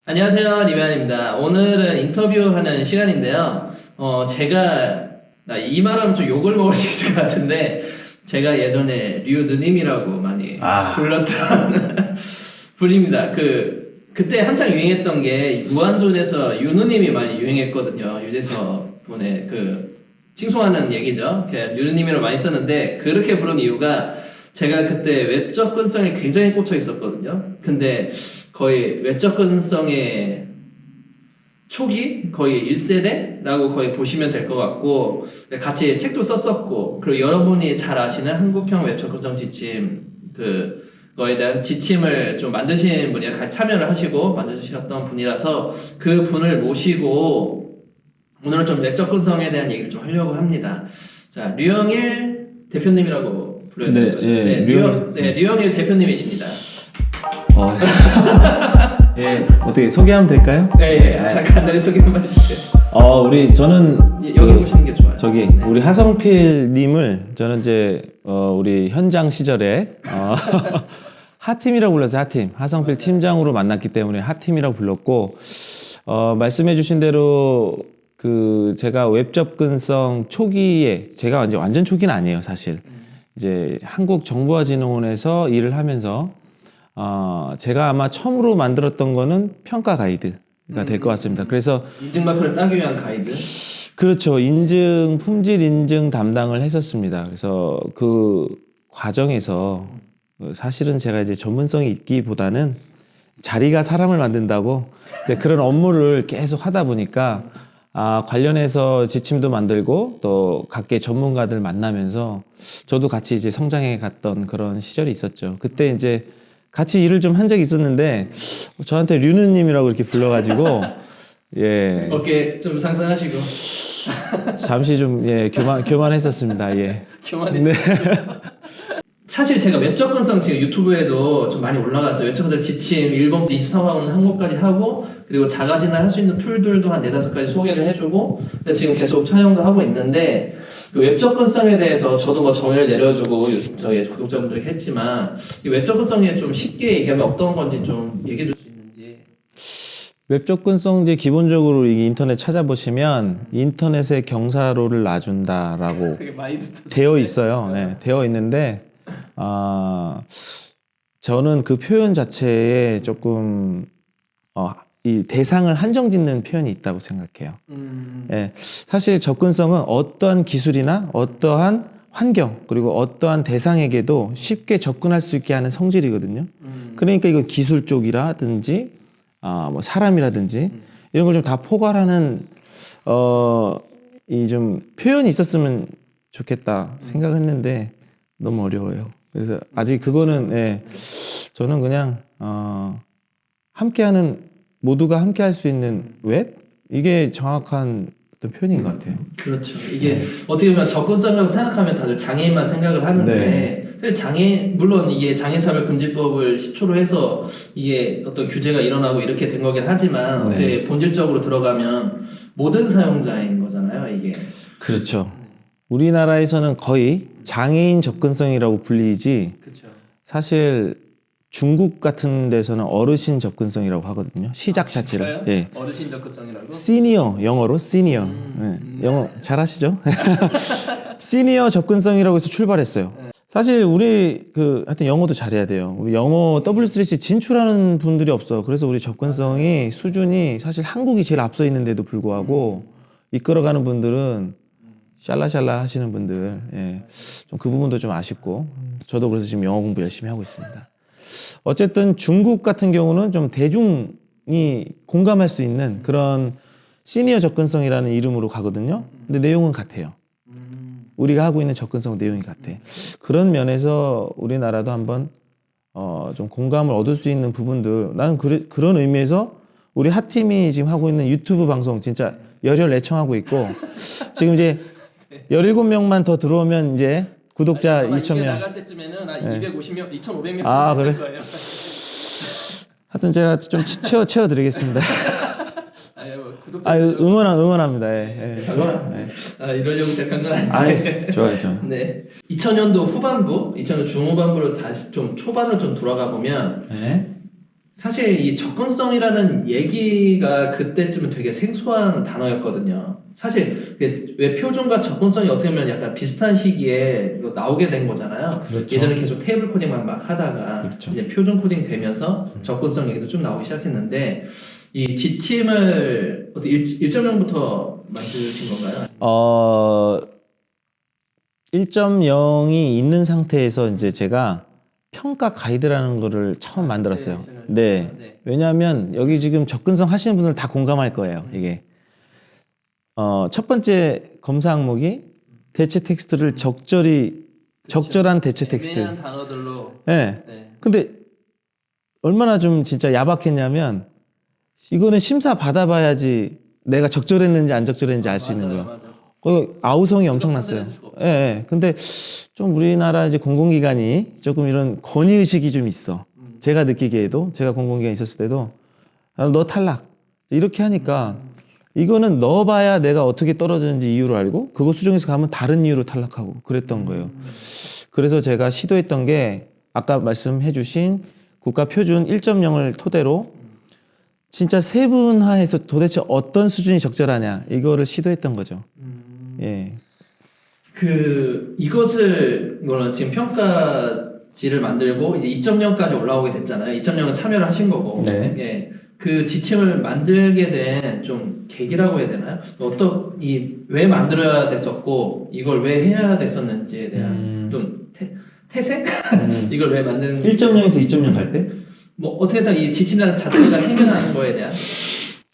안녕하세요, 리베안입니다. 오늘은 인터뷰하는 시간인데요. 제가 이 말하면 좀 욕을 먹을 수 있을 것 같은데 제가 예전에 류느님이라고 많이 불렀던 분입니다. 그때 한창 유행했던 게 무한도전에서 유느님이 많이 유행했거든요. 유재석 분의 칭송하는 얘기죠. 류느님이라고 많이 썼는데 그렇게 부른 이유가 제가 그때 외적 접근성에 굉장히 꽂혀 있었거든요. 근데 거의 외적 접근성의 초기? 거의 1세대라고 거의 보시면 될 것 같고 같이 책도 썼었고 그리고 여러분이 잘 아시는 한국형 외적 접근성 지침 그거에 대한 지침을 좀 만드신 분이 같이 참여를 하시고 만드셨던 분이라서 그 분을 모시고 오늘은 좀 외적 접근성에 대한 얘기를 좀 하려고 합니다. 자, 류영일 대표님이라고 불러야 되는 거죠? 류영일 대표님이십니다. 예, 어떻게 소개하면 될까요? 네, 잠깐 간단히 소개 한번 해주세요. 저는 여기 보시는 게 좋아요. 저기 네. 우리 하성필님을 저는 이제 우리 현장 시절에 하팀이라고 불렀어요. 하팀 하성필 팀장으로 만났기 때문에 하팀이라고 불렀고 말씀해주신 대로 제가 웹 접근성 초기에 제가 이제 완전 초기는 아니에요, 사실. 이제 한국정보화진흥원에서 일을 하면서 제가 아마 처음으로 만들었던 거는 평가 가이드가 될 것 같습니다. 그래서 인증 마크를 따기 위한 가이드. 그렇죠. 품질 인증 담당을 했었습니다. 그래서 그 과정에서 사실은 제가 이제 전문성이 있기보다는 자리가 사람을 만든다고 이제 그런 업무를 계속 하다 보니까 관련해서 지침도 만들고 또 각계 전문가들 만나면서 저도 같이 이제 성장해 갔던 그런 시절이 있었죠. 그때 이제 같이 일을 좀 한 적이 있었는데 저한테 류느님이라고 이렇게 불러가지고 예. 어깨 좀 상상하시고. 잠시 좀 교만했었습니다. 예. 교만했어요. 사실 제가 웹 접근성 지금 유튜브에도 좀 많이 올라갔어요. 웹 접근성 지침 1번부터 23번 항목까지 하고 그리고 자가진을 할 수 있는 툴들도 한 4-5가지 소개를 해주고 지금 계속 촬영도 하고 있는데 웹 접근성에 대해서 저도 뭐 정의를 내려주고 저희 구독자분들에게 했지만 이 웹 접근성에 좀 쉽게 얘기하면 어떤 건지 좀 얘기해 줄 수 있는지. 웹 접근성 이제 기본적으로 이 인터넷 찾아보시면 인터넷에 경사로를 놔준다라고 되어 있어요. 네, 되어 있는데 저는 그 표현 자체에 조금 이 대상을 한정짓는 표현이 있다고 생각해요. 예, 사실 접근성은 어떠한 기술이나 어떠한 환경 그리고 어떠한 대상에게도 쉽게 접근할 수 있게 하는 성질이거든요. 그러니까 이거 기술 쪽이라든지 뭐 사람이라든지 이런 걸 좀 다 포괄하는 이 좀 표현이 있었으면 좋겠다 생각했는데 너무 어려워요. 그래서 아직 그거는 저는 그냥 함께하는 모두가 함께 할 수 있는 웹? 이게 정확한 어떤 표현인 것 같아요. 그렇죠. 이게 어떻게 보면 접근성이라고 생각하면 다들 장애인만 생각을 하는데 사실 물론 이게 장애차별금지법을 시초로 해서 이게 어떤 규제가 일어나고 이렇게 된 거긴 하지만 어떻게 본질적으로 들어가면 모든 사용자인 거잖아요, 이게. 그렇죠. 우리나라에서는 거의 장애인 접근성이라고 불리지 그렇죠. 사실 중국 같은 데서는 어르신 접근성이라고 하거든요. 시작 자체를. 예. 어르신 접근성이라고? 시니어, 영어로 시니어. 영어 잘하시죠? 시니어 접근성이라고 해서 출발했어요. 사실 우리 하여튼 영어도 잘해야 돼요. 우리 영어 W3C 진출하는 분들이 없어. 그래서 우리 접근성이 수준이 사실 한국이 제일 앞서 있는데도 불구하고 이끌어가는 분들은 샬라샬라 하시는 분들, 좀 그 부분도 좀 아쉽고 저도 그래서 지금 영어 공부 열심히 하고 있습니다. 어쨌든 중국 같은 경우는 좀 대중이 공감할 수 있는 그런 시니어 접근성이라는 이름으로 가거든요. 근데 내용은 같아요. 우리가 하고 있는 접근성 내용이 같아. 그런 면에서 우리나라도 한번 좀 공감을 얻을 수 있는 부분들, 나는 그런 의미에서 우리 하팀이 지금 하고 있는 유튜브 방송 진짜 열혈 애청하고 있고 지금 이제 17명만 더 들어오면 이제 구독자 2,000명. 이게 나갈 때쯤에는 250명, 2,500명쯤 됐을 거예요. 하여튼 제가 좀 채워드리겠습니다. 구독자 응원합니다. 이러려고 시작한 건 아닌데. 좋아요. 네. 2000년도 후반부, 2000년 중후반부로 다시 좀 초반으로 좀 돌아가 보면 사실 이 접근성이라는 얘기가 그때쯤은 되게 생소한 단어였거든요. 사실 왜 표준과 접근성이 어떻게 보면 약간 비슷한 시기에 이거 나오게 된 거잖아요. 그렇죠. 예전에 계속 테이블 코딩만 막 하다가 그렇죠. 이제 표준 코딩 되면서 접근성 얘기도 좀 나오기 시작했는데 이 지침을 어떻게 1.0부터 만드신 건가요? 1.0이 있는 상태에서 이제 제가 평가 가이드라는 거를 처음 만들었어요. 네. 왜냐하면 여기 지금 접근성 하시는 분들 다 공감할 거예요. 이게 첫 번째 검사 항목이 대체 텍스트를 적절한 대체 텍스트. 애매한 단어들로. 네. 네. 근데 얼마나 좀 진짜 야박했냐면 이거는 심사 받아봐야지 내가 적절했는지 안 적절했는지 알 수 있는 거예요. 맞아요. 그 아우성이 엄청났어요. 판단해줄 수가 예, 예. 근데 좀 우리나라 이제 공공기관이 조금 이런 권위 의식이 좀 있어. 제가 느끼기에도 제가 공공기관 있었을 때도 너 탈락 이렇게 하니까 이거는 넣어봐야 내가 어떻게 떨어졌는지 이유를 알고 그거 수정해서 가면 다른 이유로 탈락하고 그랬던 거예요. 그래서 제가 시도했던 게 아까 말씀해주신 국가표준 1.0을 토대로 진짜 세분화해서 도대체 어떤 수준이 적절하냐 이거를 시도했던 거죠. 예. 이것을 물론 지금 평가지를 만들고 이제 2.0까지 올라오게 됐잖아요. 2.0은 참여를 하신 거고. 네. 예. 그 지침을 만들게 된 좀 계기라고 해야 되나요? 왜 만들어야 됐었고 이걸 왜 해야 됐었는지에 대한 좀 태생? 이걸 왜 만드는 1.0에서 2.0 갈 때? 뭐 어떻게든 이 지침이라는 자체가 생겨나는 거에 대한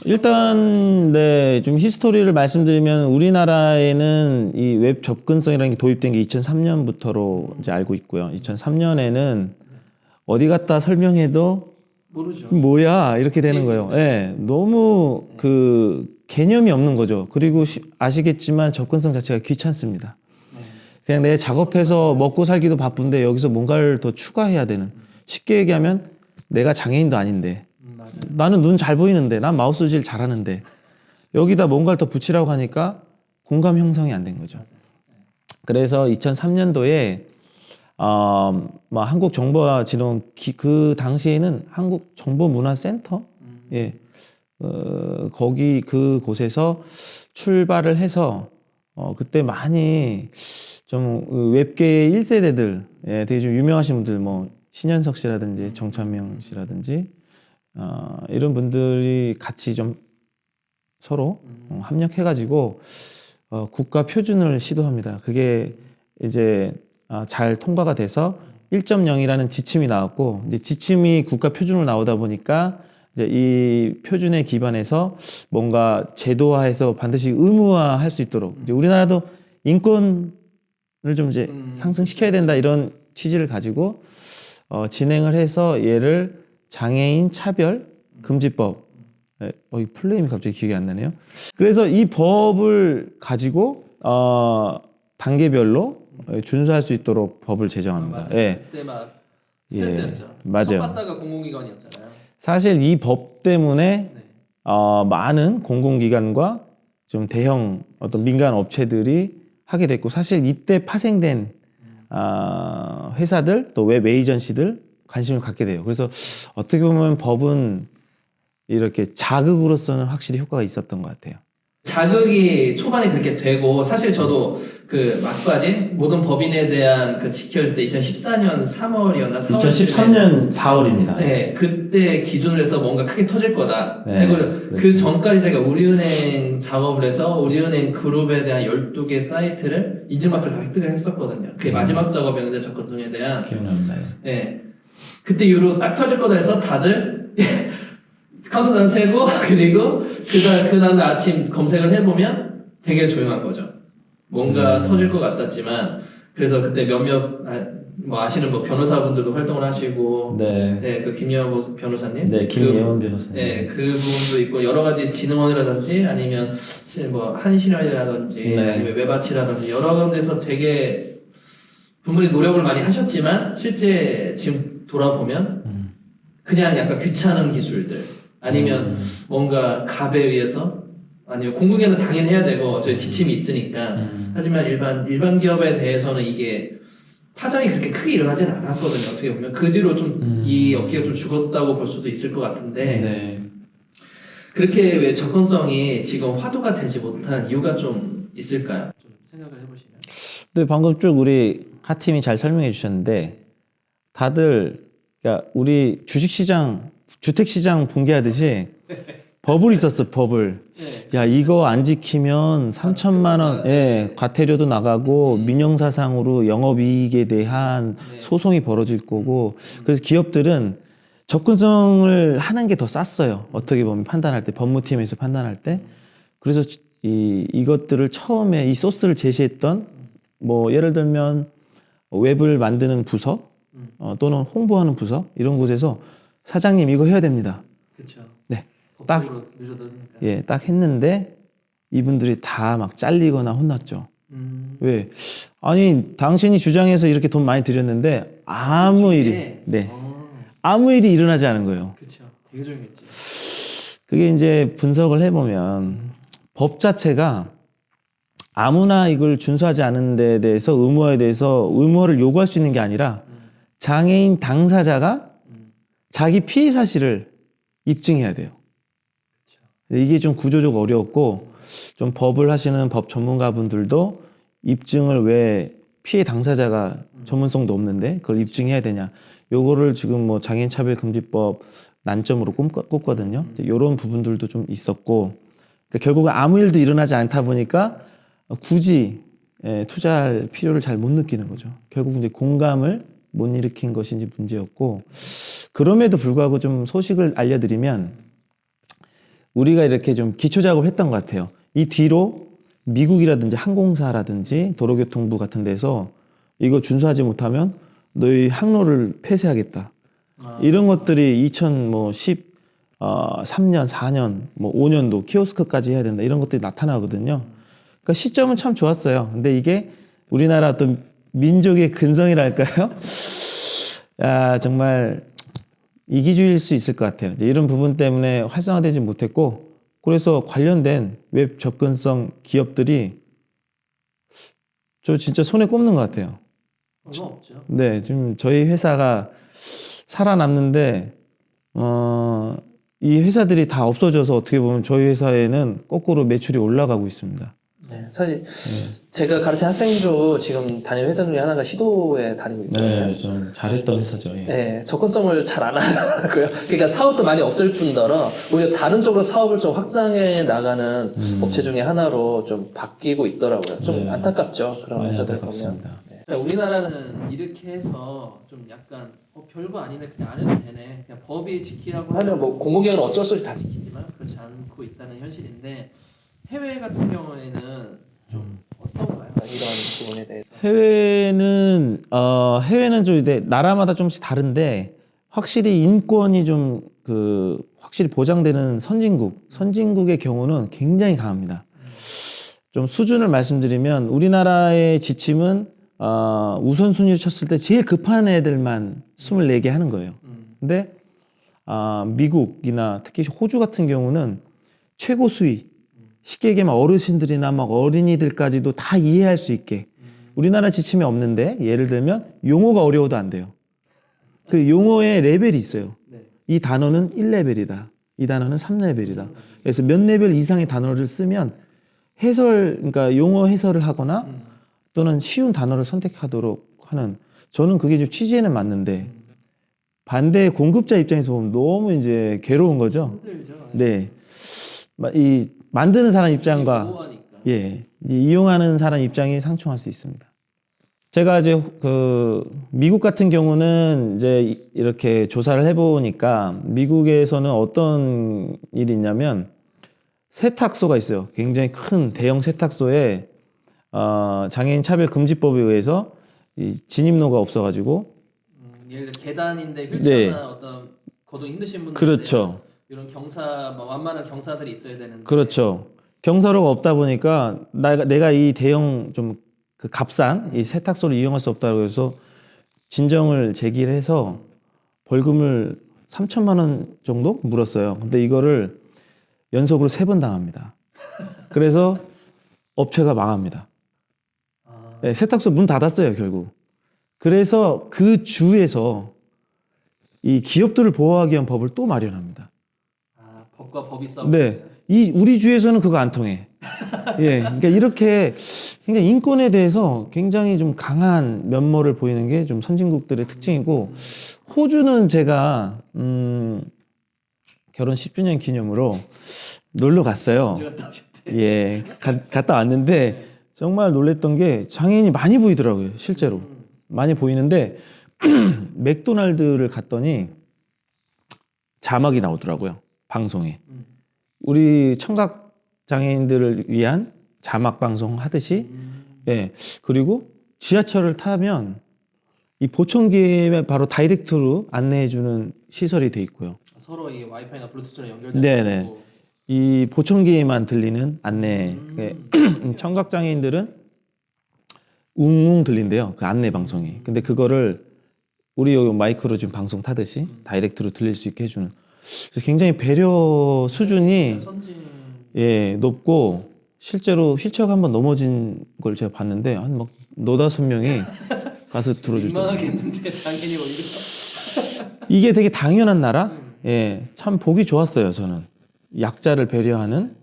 일단 네, 좀 히스토리를 말씀드리면 우리나라에는 이 웹 접근성이라는 게 도입된 게 2003년부터로 이제 알고 있고요. 2003년에는 어디 갔다 설명해도 모르죠. 뭐야 이렇게 되는 거예요. 예, 너무 그 개념이 없는 거죠. 그리고 아시겠지만 접근성 자체가 귀찮습니다. 그냥 내 작업해서 먹고 살기도 바쁜데 여기서 뭔가를 더 추가해야 되는. 쉽게 얘기하면 내가 장애인도 아닌데 나는 눈 잘 보이는데 난 마우스질 잘하는데 여기다 뭔가를 더 붙이라고 하니까 공감 형성이 안 된 거죠. 그래서 2003년도에 뭐 한국정보진흥 그 당시에는 한국정보문화센터 예 거기 그곳에서 출발을 해서 그때 많이 좀 웹계의 1세대들 예, 되게 좀 유명하신 분들 뭐 신현석 씨라든지 정찬명 씨라든지 이런 분들이 같이 좀 서로 합력해가지고 국가 표준을 시도합니다. 그게 이제 잘 통과가 돼서 1.0이라는 지침이 나왔고 이제 지침이 국가 표준으로 나오다 보니까 이제 이 표준에 기반해서 뭔가 제도화해서 반드시 의무화할 수 있도록 이제 우리나라도 인권을 좀 이제 상승시켜야 된다 이런 취지를 가지고 진행을 해서 얘를 장애인 차별 금지법 이 플레임이 갑자기 기억이 안 나네요. 그래서 이 법을 가지고 단계별로 준수할 수 있도록 법을 제정합니다. 맞아요. 예. 그때 막 스트레스였죠. 맞아요. 처음 봤다가 공공기관이었잖아요. 사실 이 법 때문에 네. 많은 공공기관과 좀 대형 어떤 민간 업체들이 하게 됐고 사실 이때 파생된 회사들 또 웹 에이전시들 관심을 갖게 돼요. 그래서 어떻게 보면 법은 이렇게 자극으로서는 확실히 효과가 있었던 것 같아요. 자극이 초반에 그렇게 되고 사실 저도 그 막바지 모든 법인에 대한 그 지켜질 때 2014년 3월이었나 2013년 4월입니다. 네, 그때 기준으로 해서 뭔가 크게 터질 거다. 네, 그리고 그 전까지 제가 우리은행 작업을 해서 우리은행 그룹에 대한 12개 사이트를 인증마크를 다 획득을 했었거든요. 그게 마지막 작업이었는데 접근성에 대한 기억납니다. 네. 그때 이후로 딱 터질 거다 해서 다들 카운트다운 세고 그리고 그다음 아침 검색을 해보면 되게 조용한 거죠. 뭔가 터질 것 같았지만 그래서 그때 몇몇 뭐 아시는 뭐 변호사분들도 활동을 하시고 네. 그 김예원 변호사님 네, 김예원 변호사님. 네, 그 부분도 있고 여러 가지 진흥원이라든지 아니면 뭐 한신혈이라든지 네. 아니면 외바치라든지 여러 데서 되게 분분히 노력을 많이 하셨지만 실제 지금 돌아보면 그냥 약간 귀찮은 기술들 아니면 뭔가 갑에 의해서 아니면 공공기관은 당연히 해야 되고 저희 지침이 있으니까 하지만 일반 기업에 대해서는 이게 파장이 그렇게 크게 일어나진 않았거든요. 어떻게 보면 그 뒤로 좀 이 업계가 좀 죽었다고 볼 수도 있을 것 같은데 네. 그렇게 왜 접근성이 지금 화두가 되지 못한 이유가 좀 있을까요? 좀 생각을 해보시면. 네, 방금 쭉 우리 하팀이 잘 설명해 주셨는데 다들 그러니까 우리 주식시장, 주택시장 붕괴하듯이 버블이 있었어, 버블. 야, 이거 안 지키면 3천만 원, 예, 과태료도 나가고 민영사상으로 영업이익에 대한 소송이 벌어질 거고. 그래서 기업들은 접근성을 하는 게 더 쌌어요. 어떻게 보면 판단할 때, 법무팀에서 판단할 때. 그래서 이것들을 처음에 이 소스를 제시했던 뭐 예를 들면 웹을 만드는 부서 또는 홍보하는 부서 이런 곳에서 사장님 이거 해야 됩니다. 그렇죠. 네, 딱 예, 딱 했는데 이분들이 다 막 잘리거나 혼났죠. 왜? 아니 당신이 주장해서 이렇게 돈 많이 들였는데 아무 일이 네 아무 일이 일어나지 않은 거예요. 그렇죠. 되게 조용했지. 그게 이제 분석을 해보면 법 자체가 아무나 이걸 준수하지 않은 데 대해서 의무화에 대해서 의무화를 요구할 수 있는 게 아니라 장애인 당사자가 자기 피해 사실을 입증해야 돼요. 이게 좀 구조적으로 어려웠고 좀 법을 하시는 법 전문가분들도 입증을 왜 피해 당사자가 전문성도 없는데 그걸 입증해야 되냐. 요거를 지금 뭐 장애인 차별금지법 난점으로 꼽거든요. 이런 부분들도 좀 있었고 그러니까 결국은 아무 일도 일어나지 않다 보니까 굳이 투자할 필요를 잘 못 느끼는 거죠. 결국 이제 공감을 못 일으킨 것이 이제 문제였고 그럼에도 불구하고 좀 소식을 알려드리면 우리가 이렇게 좀 기초 작업을 했던 것 같아요. 이 뒤로 미국이라든지 항공사라든지 도로교통부 같은 데서 이거 준수하지 못하면 너희 항로를 폐쇄하겠다. 이런 것들이 2013년, 4년, 뭐 5년도 키오스크까지 해야 된다. 이런 것들이 나타나거든요. 그러니까 시점은 참 좋았어요. 근데 이게 우리나라 어떤 민족의 근성이랄까요? 야, 정말 이기주의일 수 있을 것 같아요. 이런 부분 때문에 활성화되지 못했고, 그래서 관련된 웹 접근성 기업들이 저 진짜 손에 꼽는 것 같아요. 얼마 없죠. 네, 지금 저희 회사가 살아남는데, 이 회사들이 다 없어져서 어떻게 보면 저희 회사에는 거꾸로 매출이 올라가고 있습니다. 네, 사실 제가 가르친 학생도 지금 다니는 회사 중에 하나가 시도에 다니고 있거든요. 네, 좀 잘했던 회사죠. 예. 네, 접근성을 잘 안 하고요. 그러니까 사업도 많이 없을 뿐더러 오히려 다른 쪽으로 사업을 좀 확장해 나가는 업체 중에 하나로 좀 바뀌고 있더라고요. 좀 네. 안타깝죠. 그런 많이 회사들 보면. 안타깝습니다. 네. 우리나라는 이렇게 해서 좀 약간 별거 아니네, 그냥 안 해도 되네, 그냥 법이 지키라고 하면 뭐 공공기관은 어쩔 수 없이 다 지키지만 그렇지 않고 있다는 현실인데 해외 같은 경우에는 좀 어떤가요? 이런 부분에 대해서. 해외는 좀 이제 나라마다 좀씩 다른데 확실히 인권이 좀 확실히 보장되는 선진국의 경우는 굉장히 강합니다. 좀 수준을 말씀드리면 우리나라의 지침은 우선순위를 쳤을 때 제일 급한 애들만 24개 하는 거예요. 근데 미국이나 특히 호주 같은 경우는 최고 수위 쉽게 얘기하면 어르신들이나 막 어린이들까지도 다 이해할 수 있게 우리나라 지침이 없는데 예를 들면 용어가 어려워도 안 돼요. 그 용어의 레벨이 있어요. 이 단어는 1레벨이다. 이 단어는 3레벨이다. 그래서 몇 레벨 이상의 단어를 쓰면 그러니까 용어 해설을 하거나 또는 쉬운 단어를 선택하도록 하는 저는 그게 좀 취지에는 맞는데 반대 공급자 입장에서 보면 너무 이제 괴로운 거죠. 힘들죠. 네. 이 만드는 사람 입장과 이용하는 사람 입장이 상충할 수 있습니다. 제가 이제 미국 같은 경우는 이제 이렇게 조사를 해보니까 미국에서는 어떤 일이 있냐면 세탁소가 있어요. 굉장히 큰 대형 세탁소에 장애인 차별금지법에 의해서 이 진입로가 없어가지고 예를 들어 계단인데 휠체어나 어떤 거동이 힘드신 분들 그렇죠. 이런 완만한 경사들이 있어야 되는데 그렇죠. 경사로가 없다 보니까 내가 이 대형 좀 값싼 이 세탁소를 이용할 수 없다고 해서 진정을 제기를 해서 벌금을 3천만 원 정도 물었어요. 근데 이거를 연속으로 3번 당합니다. 그래서 업체가 망합니다. 네, 세탁소 문 닫았어요, 결국. 그래서 그 주에서 이 기업들을 보호하기 위한 법을 또 마련합니다. 아, 법과 법이 싸우고. 네. 우리 주에서는 그거 안 통해. 예. 그러니까 이렇게 굉장히 인권에 대해서 굉장히 좀 강한 면모를 보이는 게 좀 선진국들의 특징이고, 호주는 제가, 결혼 10주년 기념으로 놀러 갔어요. 예. 갔다 왔는데, 정말 놀랬던 게 장애인이 많이 보이더라고요. 실제로. 많이 보이는데, 맥도날드를 갔더니 자막이 나오더라고요. 방송에. 우리 청각 장애인들을 위한 자막 방송 하듯이, 예. 그리고 지하철을 타면 이 보청기에 바로 다이렉트로 안내해주는 시설이 돼 있고요. 서로 이 와이파이나 블루투스로 연결돼 네네. 있고. 이 보청기에만 들리는 안내. 청각 장애인들은 웅웅 들린대요. 그 안내 방송이. 근데 그거를 우리 여기 마이크로 지금 방송 타듯이 다이렉트로 들릴 수 있게 해주는. 그래서 굉장히 배려 수준이 예, 높고, 실제로 휠체어가 한번 넘어진 걸 제가 봤는데 한 막 너다섯 명이 가서 들어주더라고요. 민망하겠는데 장애인이 오히려. 이게 되게 당연한 나라? 예, 참 보기 좋았어요. 저는 약자를 배려하는.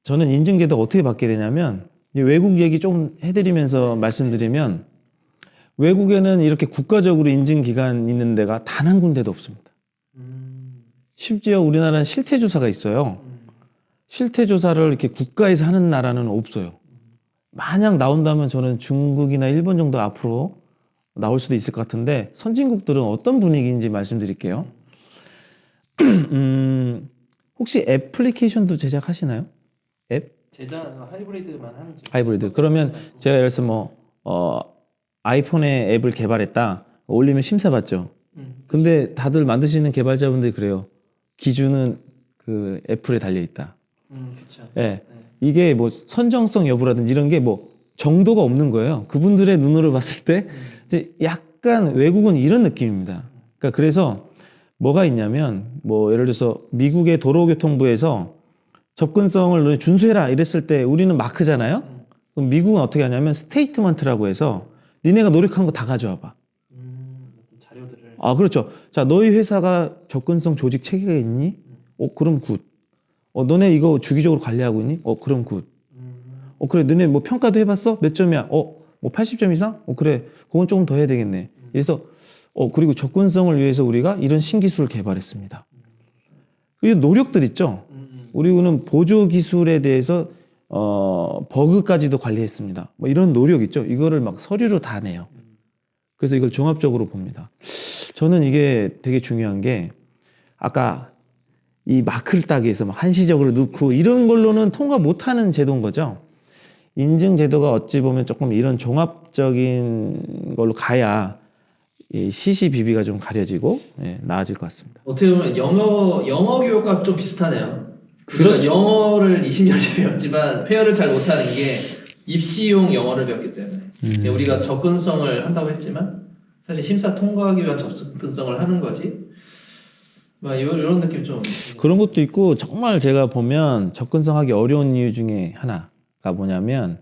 저는 인증제도가 어떻게 받게 되냐면, 외국 얘기 좀 해드리면서 말씀드리면, 외국에는 이렇게 국가적으로 인증기관 있는 데가 단 한 군데도 없습니다. 심지어 우리나라는 실태조사가 있어요. 실태조사를 이렇게 국가에서 하는 나라는 없어요. 만약 나온다면 저는 중국이나 일본 정도 앞으로 나올 수도 있을 것 같은데, 선진국들은 어떤 분위기인지 말씀드릴게요. 혹시 애플리케이션도 제작하시나요? 앱? 제작 하이브리드만 하면 죠. 하이브리드. 그러면 제가 예를 들어서 아이폰에 앱을 개발했다. 올리면 심사받죠. 근데 다들 만드시는 개발자분들이 그래요. 기준은 그 애플에 달려 있다. 그렇죠. 예. 네. 이게 뭐 선정성 여부라든지 이런 게 뭐 정도가 없는 거예요. 그분들의 눈으로 봤을 때 이제 약간 외국은 이런 느낌입니다. 그러니까 그래서 뭐가 있냐면, 뭐 예를 들어서 미국의 도로교통부에서 접근성을 너네 준수해라 이랬을 때 우리는 마크잖아요. 그럼 미국은 어떻게 하냐면 스테이트먼트라고 해서 니네가 노력한 거 다 가져와 봐. 어떤 자료들을. 아, 그렇죠. 자, 너희 회사가 접근성 조직 체계가 있니? 그럼 굿. 너네 이거 주기적으로 관리하고 있니? 그럼 굿. 그래, 너네 뭐 평가도 해봤어? 몇 점이야? 뭐 80점 이상? 그래, 그건 조금 더 해야 되겠네. 그래서 그리고 접근성을 위해서 우리가 이런 신기술을 개발했습니다. 이 노력들 있죠. 우리는 보조 기술에 대해서 버그까지도 관리했습니다. 뭐 이런 노력 있죠. 이거를 막 서류로 다 내요. 그래서 이걸 종합적으로 봅니다. 저는 이게 되게 중요한 게, 아까 이 마크를 따기 위해서 막 한시적으로 넣고 이런 걸로는 통과 못하는 제도인 거죠. 인증 제도가 어찌 보면 조금 이런 종합적인 걸로 가야 이 시시비비가 좀 가려지고, 예, 나아질 것 같습니다. 어떻게 보면 영어 교육과 좀 비슷하네요. 그렇죠. 우리가 영어를 20년째 배웠지만 표현을 잘 못하는 게 입시용 영어를 배웠기 때문에 우리가 접근성을 한다고 했지만 사실 심사 통과하기 위한 접근성을 하는 거지. 막 이런 느낌 좀. 그런 것도 있고, 정말 제가 보면 접근성하기 어려운 이유 중에 하나가 뭐냐면,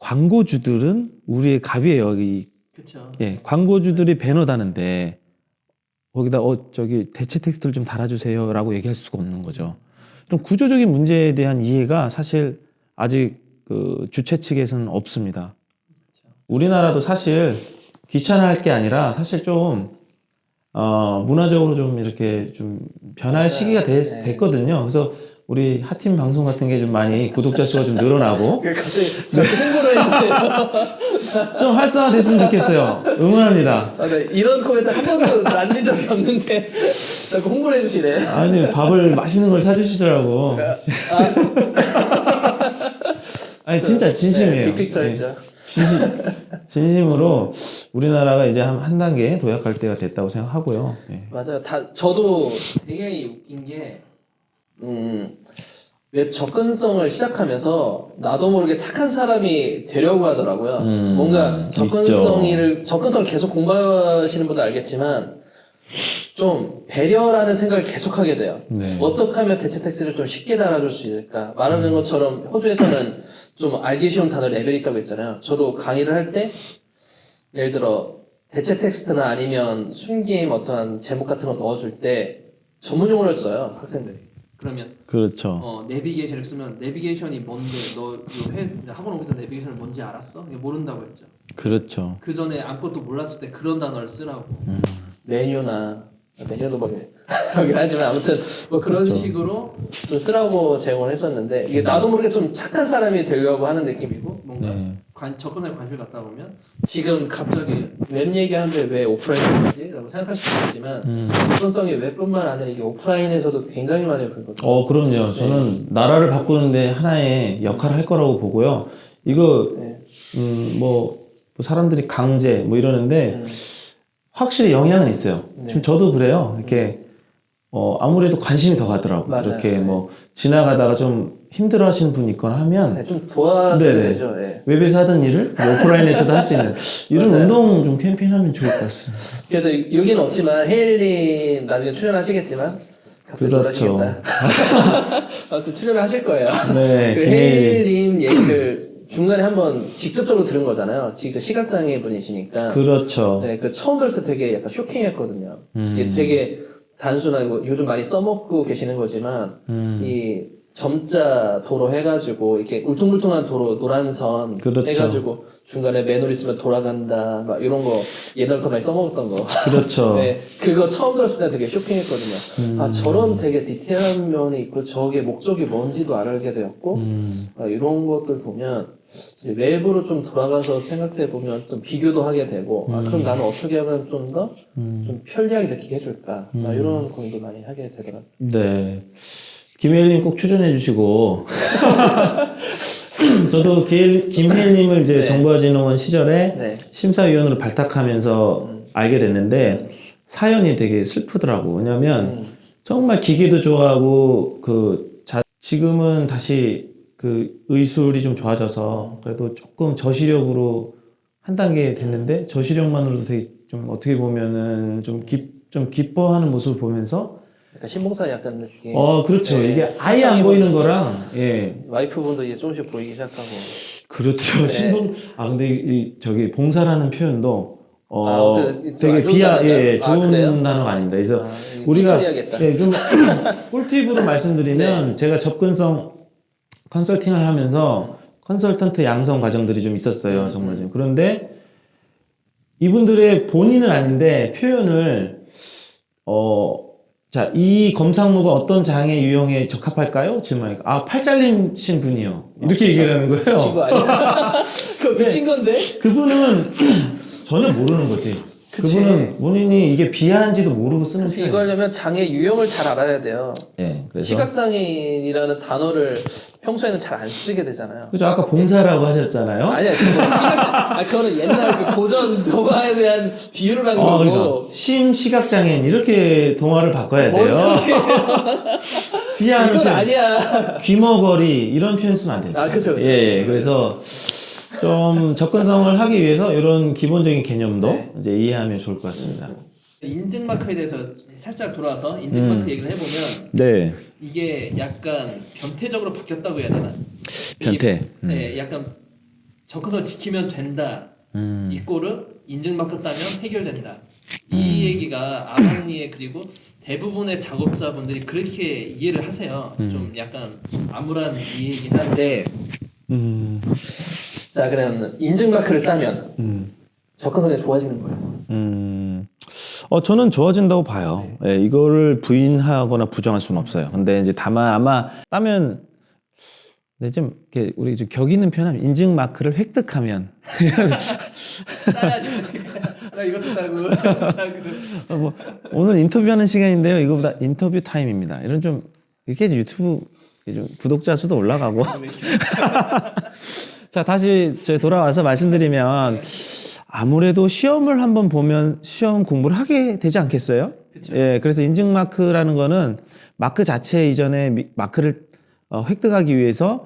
광고주들은 우리의 갑이에요. 그렇죠. 예, 광고주들이 배너 다는데 거기다 저기 대체 텍스트를 좀 달아주세요라고 얘기할 수가 없는 거죠. 그럼 구조적인 문제에 대한 이해가 사실 아직 그 주최 측에서는 없습니다. 우리나라도 사실 귀찮아할 게 아니라 사실 좀 문화적으로 좀 이렇게 좀 변할 시기가 됐거든요. 그래서 우리 하팀 방송 같은 게 좀 많이 구독자 수가 좀 늘어나고 갑자기 저렇게 홍보를 해주세요. 좀 활성화됐으면 좋겠어요. 응원합니다. 네. 이런 코멘트 한 번도 남긴 적이 없는데 자꾸 홍보를 해주시네. 아니, 밥을 맛있는 걸 사주시더라고. 아니, 진짜 진심이에요. 빅픽처이죠. 진심으로 우리나라가 이제 한 단계 도약할 때가 됐다고 생각하고요. 예. 맞아요. 저도 되게 웃긴 게 웹 접근성을 시작하면서 나도 모르게 착한 사람이 되려고 하더라고요. 뭔가 접근성을 계속 공부하시는 분도 알겠지만 좀 배려라는 생각을 계속하게 돼요. 네. 어떻게 하면 대체 텍스트를 좀 쉽게 달아줄 수 있을까? 말하는 것처럼 호주에서는 좀 알기 쉬운 단어 레벨이 있다고 했잖아요. 저도 강의를 할 때 예를 들어 대체 텍스트나 아니면 숨김 어떠한 제목 같은 거 넣어줄 때 전문 용어를 써요 학생들이. 그러면 그렇죠. 내비게이션을 쓰면 내비게이션이 뭔데 너 학원 오기 전에 내비게이션이 뭔지 알았어? 모른다고 했죠. 그렇죠. 그 전에 아무것도 몰랐을 때 그런 단어를 쓰라고. 메뉴도 하긴 하지만 아무튼 뭐 그런 그렇죠. 식으로 좀 쓰라고 제공을 했었는데 이게 나도 모르게 좀 착한 사람이 되려고 하는 느낌이고 뭔가 접근성에 관심을 갖다 보면 지금 갑자기 웹 얘기하는데 왜 오프라인이지? 라고 생각할 수도 있지만 접근성이 웹뿐만 아니라 이게 오프라인에서도 굉장히 많이 보거든요. 그럼요. 저는 나라를 바꾸는데 하나의 역할을 할 거라고 보고요. 이거 뭐 사람들이 강제 뭐 이러는데 확실히 영향은 있어요. 지금 저도 그래요. 이렇게 아무래도 관심이 더 가더라고요. 맞아요. 이렇게 뭐 지나가다가 좀 힘들어하시는 분이 있거나 하면 좀 도와줘야 되죠. 웹에서 하던 일을 오프라인에서도 할 수 있는 이런 운동 좀 캠페인하면 좋을 것 같습니다. 그래서 여기는 없지만 헤일님 나중에 출연하시겠지만 그렇죠. 아무튼 출연을 하실 거예요. 네, 그 헤일님 얘기를 중간에 한번 직접적으로 들은 거잖아요. 직접 시각장애 분이시니까. 그렇죠. 네, 그 처음 들었을 때 되게 약간 쇼킹했거든요. 이게 되게 단순하고 요즘 많이 써먹고 계시는 거지만 이 점자 도로 해가지고 이렇게 울퉁불퉁한 도로 노란선 그렇죠. 해가지고 중간에 매놀 있으면 돌아간다 막 이런 거 옛날부터 많이 써먹었던 거. 그렇죠. 네, 그거 처음 들었을 때 되게 쇼킹했거든요. 아 저런 되게 디테일한 면이 있고 저게 목적이 뭔지도 알게 되었고 이런 것들 보면 외부로 좀 돌아가서 생각해 보면 좀 비교도 하게 되고 그럼 나는 어떻게 하면 좀 더 좀 편리하게 느끼게 해줄까 이런 고민도 많이 하게 되더라고요. 네. 김혜일님 꼭 출연해 주시고 저도 김혜일님을 이제 정보화진흥원 시절에 심사위원으로 발탁하면서 알게 됐는데 사연이 되게 슬프더라고. 왜냐면 정말 기계도 좋아하고 지금은 다시 그 의술이 좀 좋아져서 그래도 조금 저시력으로 한 단계 됐는데 저시력만으로도 되게 좀 어떻게 보면은 좀 기뻐하는 모습을 보면서 약간 신봉사 약간 느낌. 그렇죠. 이게 아예 안 보이는 거랑 와이프분도 이제 조금씩 보이기 시작하고. 그렇죠. 근데 저기 봉사라는 표현도 되게 좋은 단어가 아닙니다. 그래서 우리가 좀 꿀팁으로 말씀드리면 제가 접근성 컨설팅을 하면서 컨설턴트 양성 과정들이 좀 있었어요. 정말 좀. 그런데 이분들의 본인은 아닌데 표현을 자, 이 검사무가 어떤 장애 유형에 적합할까요? 질문하니까 팔 잘리신 분이요. 이렇게 얘기를 하는 거예요. 미친 거 아니야? 그거 미친 건데? 그분은 전혀 모르는 거지. 그분은 본인이 이게 비하한지도 모르고 쓰는 표현. 이거 하려면 장애 유형을 잘 알아야 돼요. 그래서 시각장애인이라는 단어를 평소에는 잘 안 쓰게 되잖아요. 그죠? 아까 봉사라고 하셨잖아요. 아니야, 그거는 옛날 그 고전 동화에 대한 비유를 한 거고. 그러니까 심시각장애인 이렇게 동화를 바꿔야 돼요. 비하하는 이건 표현. 아니야. 귀머거리 이런 표현 쓰면 안 됩니다. 그죠. 그래서 좀 접근성을 하기 위해서 이런 기본적인 개념도 이제 이해하면 좋을 것 같습니다. 인증마크에 대해서 살짝 돌아와서 인증마크 얘기를 해보면 이게 약간 변태적으로 바뀌었다고 해야 되나? 변태. 약간 접근성을 지키면 된다. 이꼬르 인증마크 따면 해결된다. 이 얘기가 아방리에 그리고 대부분의 작업자분들이 그렇게 이해를 하세요. 좀 약간 암울한 이해이긴 한데 자 그럼 인증마크를 따면 접근성이 좋아지는 거예요. 저는 좋아진다고 봐요. 이거를 부인하거나 부정할 수는 없어요. 근데 이제 다만 아마 따면 좀 이렇게 우리 좀 격 있는 표현하면 인증 마크를 획득하면 따야지. 나 이것도 따고. 뭐 오늘 인터뷰하는 시간인데요. 이거보다 인터뷰 타임입니다. 이런 좀 이렇게 유튜브 좀 구독자 수도 올라가고. 자 다시 저희 돌아와서 말씀드리면. 아무래도 시험을 한번 보면 시험 공부를 하게 되지 않겠어요? 그쵸. 그래서 인증 마크라는 거는 마크 자체 이전에 마크를 획득하기 위해서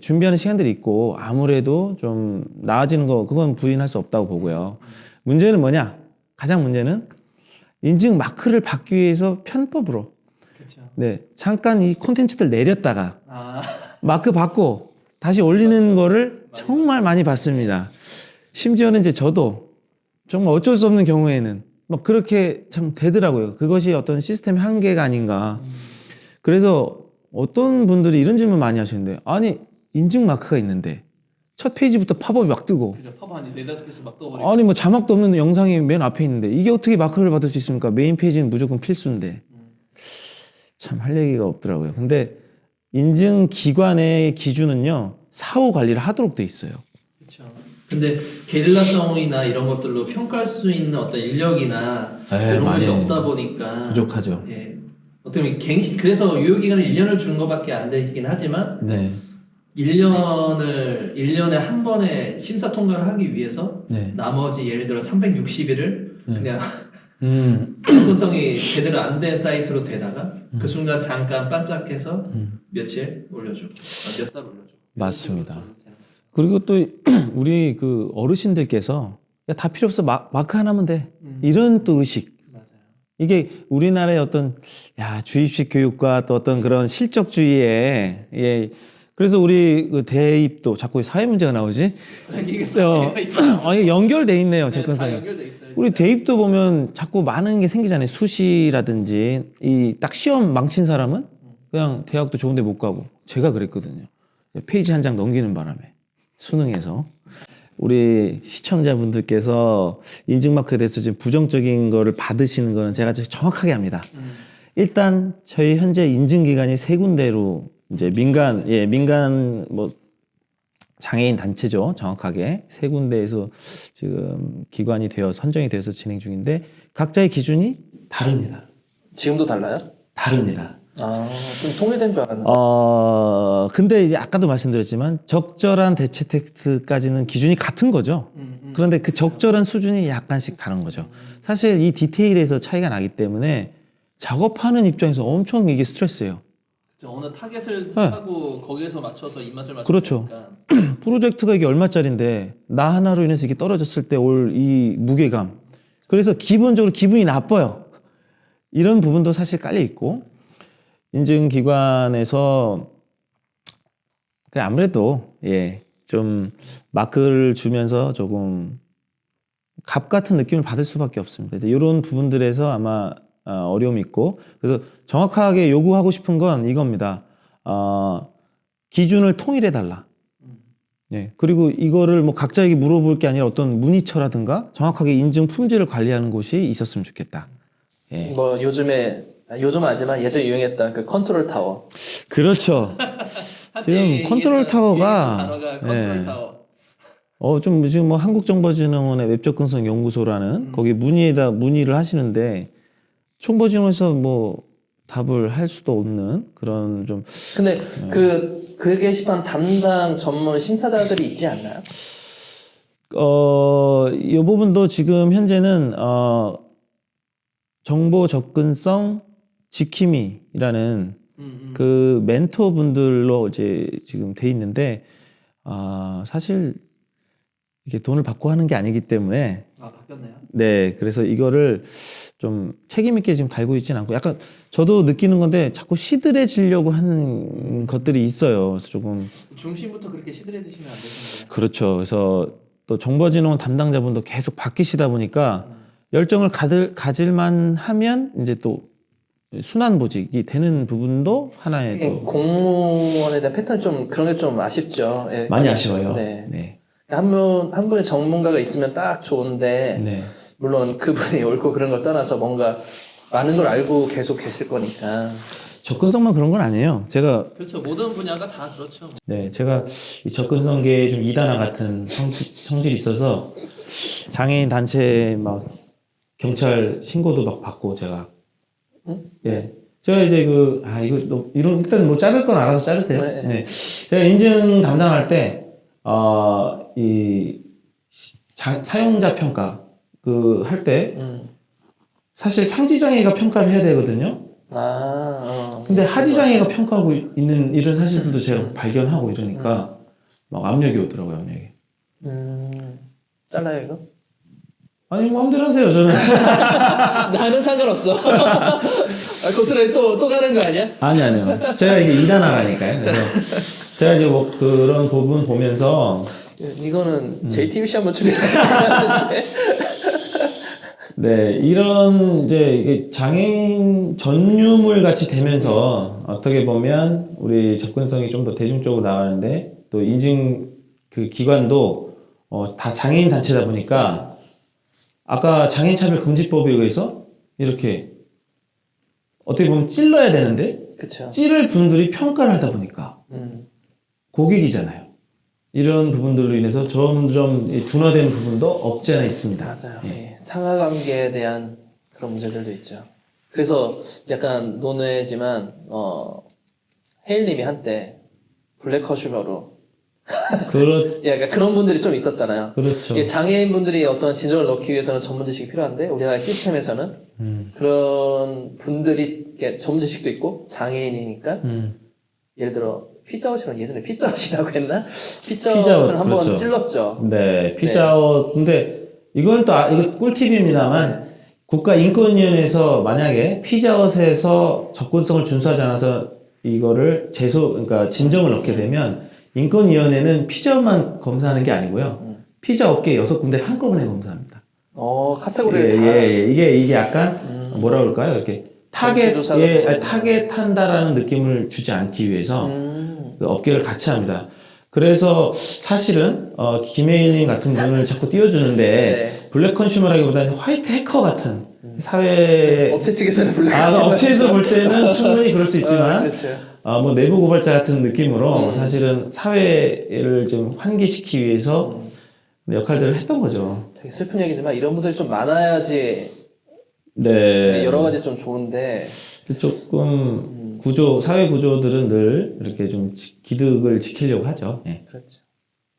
준비하는 시간들이 있고 아무래도 좀 나아지는 거 그건 부인할 수 없다고 보고요. 문제는 뭐냐? 가장 문제는 인증 마크를 받기 위해서 편법으로 그쵸. 잠깐 이 콘텐츠들 내렸다가 마크 받고 다시 올리는 거를 정말 많이 봤습니다. 심지어는 이제 저도 정말 어쩔 수 없는 경우에는 막 그렇게 참 되더라고요. 그것이 어떤 시스템의 한계가 아닌가. 그래서 어떤 분들이 이런 질문 많이 하시는데, 아니 인증 마크가 있는데 첫 페이지부터 팝업이 막 뜨고, 그죠. 팝 한 4-5개씩 막 떠버리고. 아니 뭐 자막도 없는 영상이 맨 앞에 있는데 이게 어떻게 마크를 받을 수 있습니까? 메인 페이지는 무조건 필수인데. 참 할 얘기가 없더라고요. 근데 인증 기관의 기준은요, 사후 관리를 하도록 돼 있어요. 그렇죠. 근데 게릴라성이나 이런 것들로 평가할 수 있는 어떤 인력이나 이런 것이 없다 보니까 부족하죠. 예. 어떻게 보면 그래서 유효기간을 1년을 주는 것밖에 안 되긴 하지만 네. 1년에 한 번에 심사 통과를 하기 위해서 네. 나머지 예를 들어 360일을 그냥 음. 접근성이 제대로 안 된 사이트로 되다가 그 순간 잠깐 반짝해서 며칠 올려줘. 몇 달 올려줘. 맞습니다. 그리고 또 우리 그 어르신들께서 야, 다 필요 없어, 마크 하나면 돼, 이런 또 의식. 맞아요. 이게 우리나라의 어떤 주입식 교육과 또 어떤 그런 실적주의에, 예. 그래서 우리 그 대입도 자꾸 사회 문제가 나오지? 이게 연결돼 있네요, 접근성이. 다 연결돼 있어요. 우리 대입도 보면 자꾸 많은 게 생기잖아요. 수시라든지 이 딱 시험 망친 사람은 그냥 대학도 좋은데 못 가고, 제가 그랬거든요. 페이지 한 장 넘기는 바람에 수능에서. 우리 시청자분들께서 인증마크에 대해서 좀 부정적인 거를 받으시는 거는 제가 정확하게 합니다. 일단 저희 현재 인증기관이 3군데로 이제 민간 뭐 장애인 단체죠. 정확하게 3군데에서 지금 기관이 되어 선정이 돼서 진행 중인데 각자의 기준이 다릅니다. 지금도 달라요? 다릅니다. 좀 통일된 줄 알았는데. 근데 이제 아까도 말씀드렸지만 적절한 대체 텍스트까지는 기준이 같은 거죠. 그런데 그 적절한 수준이 약간씩 다른 거죠. 사실 이 디테일에서 차이가 나기 때문에 작업하는 입장에서 엄청 이게 스트레스예요. 그렇죠. 어느 타겟을 하고 거기에서 맞춰서 입맛을 맞추니까. 그렇죠. 프로젝트가 이게 얼마짜린데 나 하나로 인해서 이게 떨어졌을 때 올 이 무게감. 그래서 기본적으로 기분이 나빠요. 이런 부분도 사실 깔려 있고, 인증기관에서 아무래도 좀 마크를 주면서 조금 값 같은 느낌을 받을 수밖에 없습니다. 이런 부분들에서 아마 어려움이 있고, 그래서 정확하게 요구하고 싶은 건 이겁니다. 기준을 통일해 달라. 그리고 이거를 뭐 각자에게 물어볼 게 아니라 어떤 문의처라든가 정확하게 인증 품질을 관리하는 곳이 있었으면 좋겠다. 뭐 요즘 아니지만 예전에 유행했던 그 컨트롤 타워. 그렇죠. 지금 컨트롤 타워가 단어가 컨트롤 타워. 좀 지금 뭐 한국정보진흥원의 웹접근성 연구소라는 거기 문의를 하시는데 정보진흥원에서 뭐 답을 할 수도 없는 그런 좀. 근데 그 게시판 담당 전문 심사자들이 있지 않나요? 이 부분도 지금 현재는 정보 접근성 지킴이라는 그 멘토분들로 이제 지금 돼 있는데, 사실 이게 돈을 받고 하는 게 아니기 때문에. 바뀌었네요. 네, 그래서 이거를 좀 책임 있게 지금 달고 있지는 않고, 약간 저도 느끼는 건데 자꾸 시들해지려고 하는 것들이 있어요. 그래서 조금 중심부터 그렇게 시들해지시면 안 되는데. 그렇죠. 그래서 또 정보진흥원 담당자분도 계속 바뀌시다 보니까 열정을 가질만 하면 이제 또 순환보직이 되는 부분도 하나의 또 공무원에 대한 패턴이 좀 그런 게 좀 아쉽죠. 많이 아쉬워요. 네. 한 분의 전문가가 있으면 딱 좋은데, 물론 그분이 옳고 그런 걸 떠나서 뭔가 많은 걸 알고 계속 계실 거니까. 접근성만 그런 건 아니에요. 제가 그렇죠. 모든 분야가 다 그렇죠. 제가 이 접근성계에 좀 이단아 같은 성질이 있어서 장애인 단체 막 경찰 신고도 막 받고 제가. 제가 이제 일단 뭐 자를 건 알아서 자르세요. 네. 제가 인증 담당할 때 이 사용자 평가 할 때 사실 상지장애가 평가를 해야 되거든요. 근데 하지장애가 평가하고 있는 이런 사실들도 제가 발견하고 이러니까 막 압력이 오더라고요, 압력이. 잘라요 이거? 아니 마음대로 하세요. 저는 나는 상관없어. 고스란히 또 가는 거 아니야? 아니요. 제가 이게 이단아라니까요. 그래서 제가 이제 뭐 그런 부분 보면서 이거는 JTBC 한번 출연하는데. 네, 이런 이제 이게 장애인 전유물 같이 되면서 어떻게 보면 우리 접근성이 좀 더 대중적으로 나가는데 또 인증 그 기관도 다 장애인 단체다 보니까 아까 장애인차별금지법에 의해서 이렇게 어떻게 보면 찔러야 되는데 그쵸. 찌를 분들이 평가를 하다 보니까 고객이잖아요. 이런 부분들로 인해서 점점 둔화되는 부분도 없지 않아 있습니다. 맞아요. 예. 상하관계에 대한 그런 문제들도 있죠. 그래서 약간 논외지만 헤일님이 한때 블랙커슈머로 약간 그런 분들이 좀 있었잖아요. 그렇죠. 이게 장애인분들이 어떤 진정을 넣기 위해서는 전문 지식이 필요한데 우리나라 시스템에서는 그런 분들이 이렇게 전문 지식도 있고 장애인이니까 예를 들어 피자헛이면 예전에 피자헛이라고 했나? 피자헛을 한번 그렇죠. 찔렀죠. 네, 피자헛. 근데 이건 또 이거 꿀팁입니다만 국가인권위원회에서 만약에 피자헛에서 접근성을 준수하지 않아서 이거를 그러니까 진정을 넣게 되면 인권위원회는 피자헛만 검사하는 게 아니고요. 피자 업계 6군데를 한꺼번에 검사합니다. 카테고리를 다. 이게 약간 뭐라 그럴까요? 이렇게 타겟한다라는 느낌을 주지 않기 위해서 그 업계를 같이 합니다. 그래서 사실은 김혜일님 같은 분을 자꾸 띄워주는데 네. 블랙 컨슈머라기보다는 화이트 해커 같은 사회 업체 측에서는 블랙 컨슈머. 업체에서 볼 때는 충분히 그럴 수 있지만 그렇죠. 뭐 내부 고발자 같은 느낌으로 사실은 사회를 좀 환기시키기 위해서 역할들을 했던 거죠. 되게 슬픈 얘기지만 이런 분들이 좀 많아야지 네. 여러 가지 좀 좋은데 조금 사회 구조들은 늘 이렇게 좀 기득을 지키려고 하죠. 네. 그렇죠.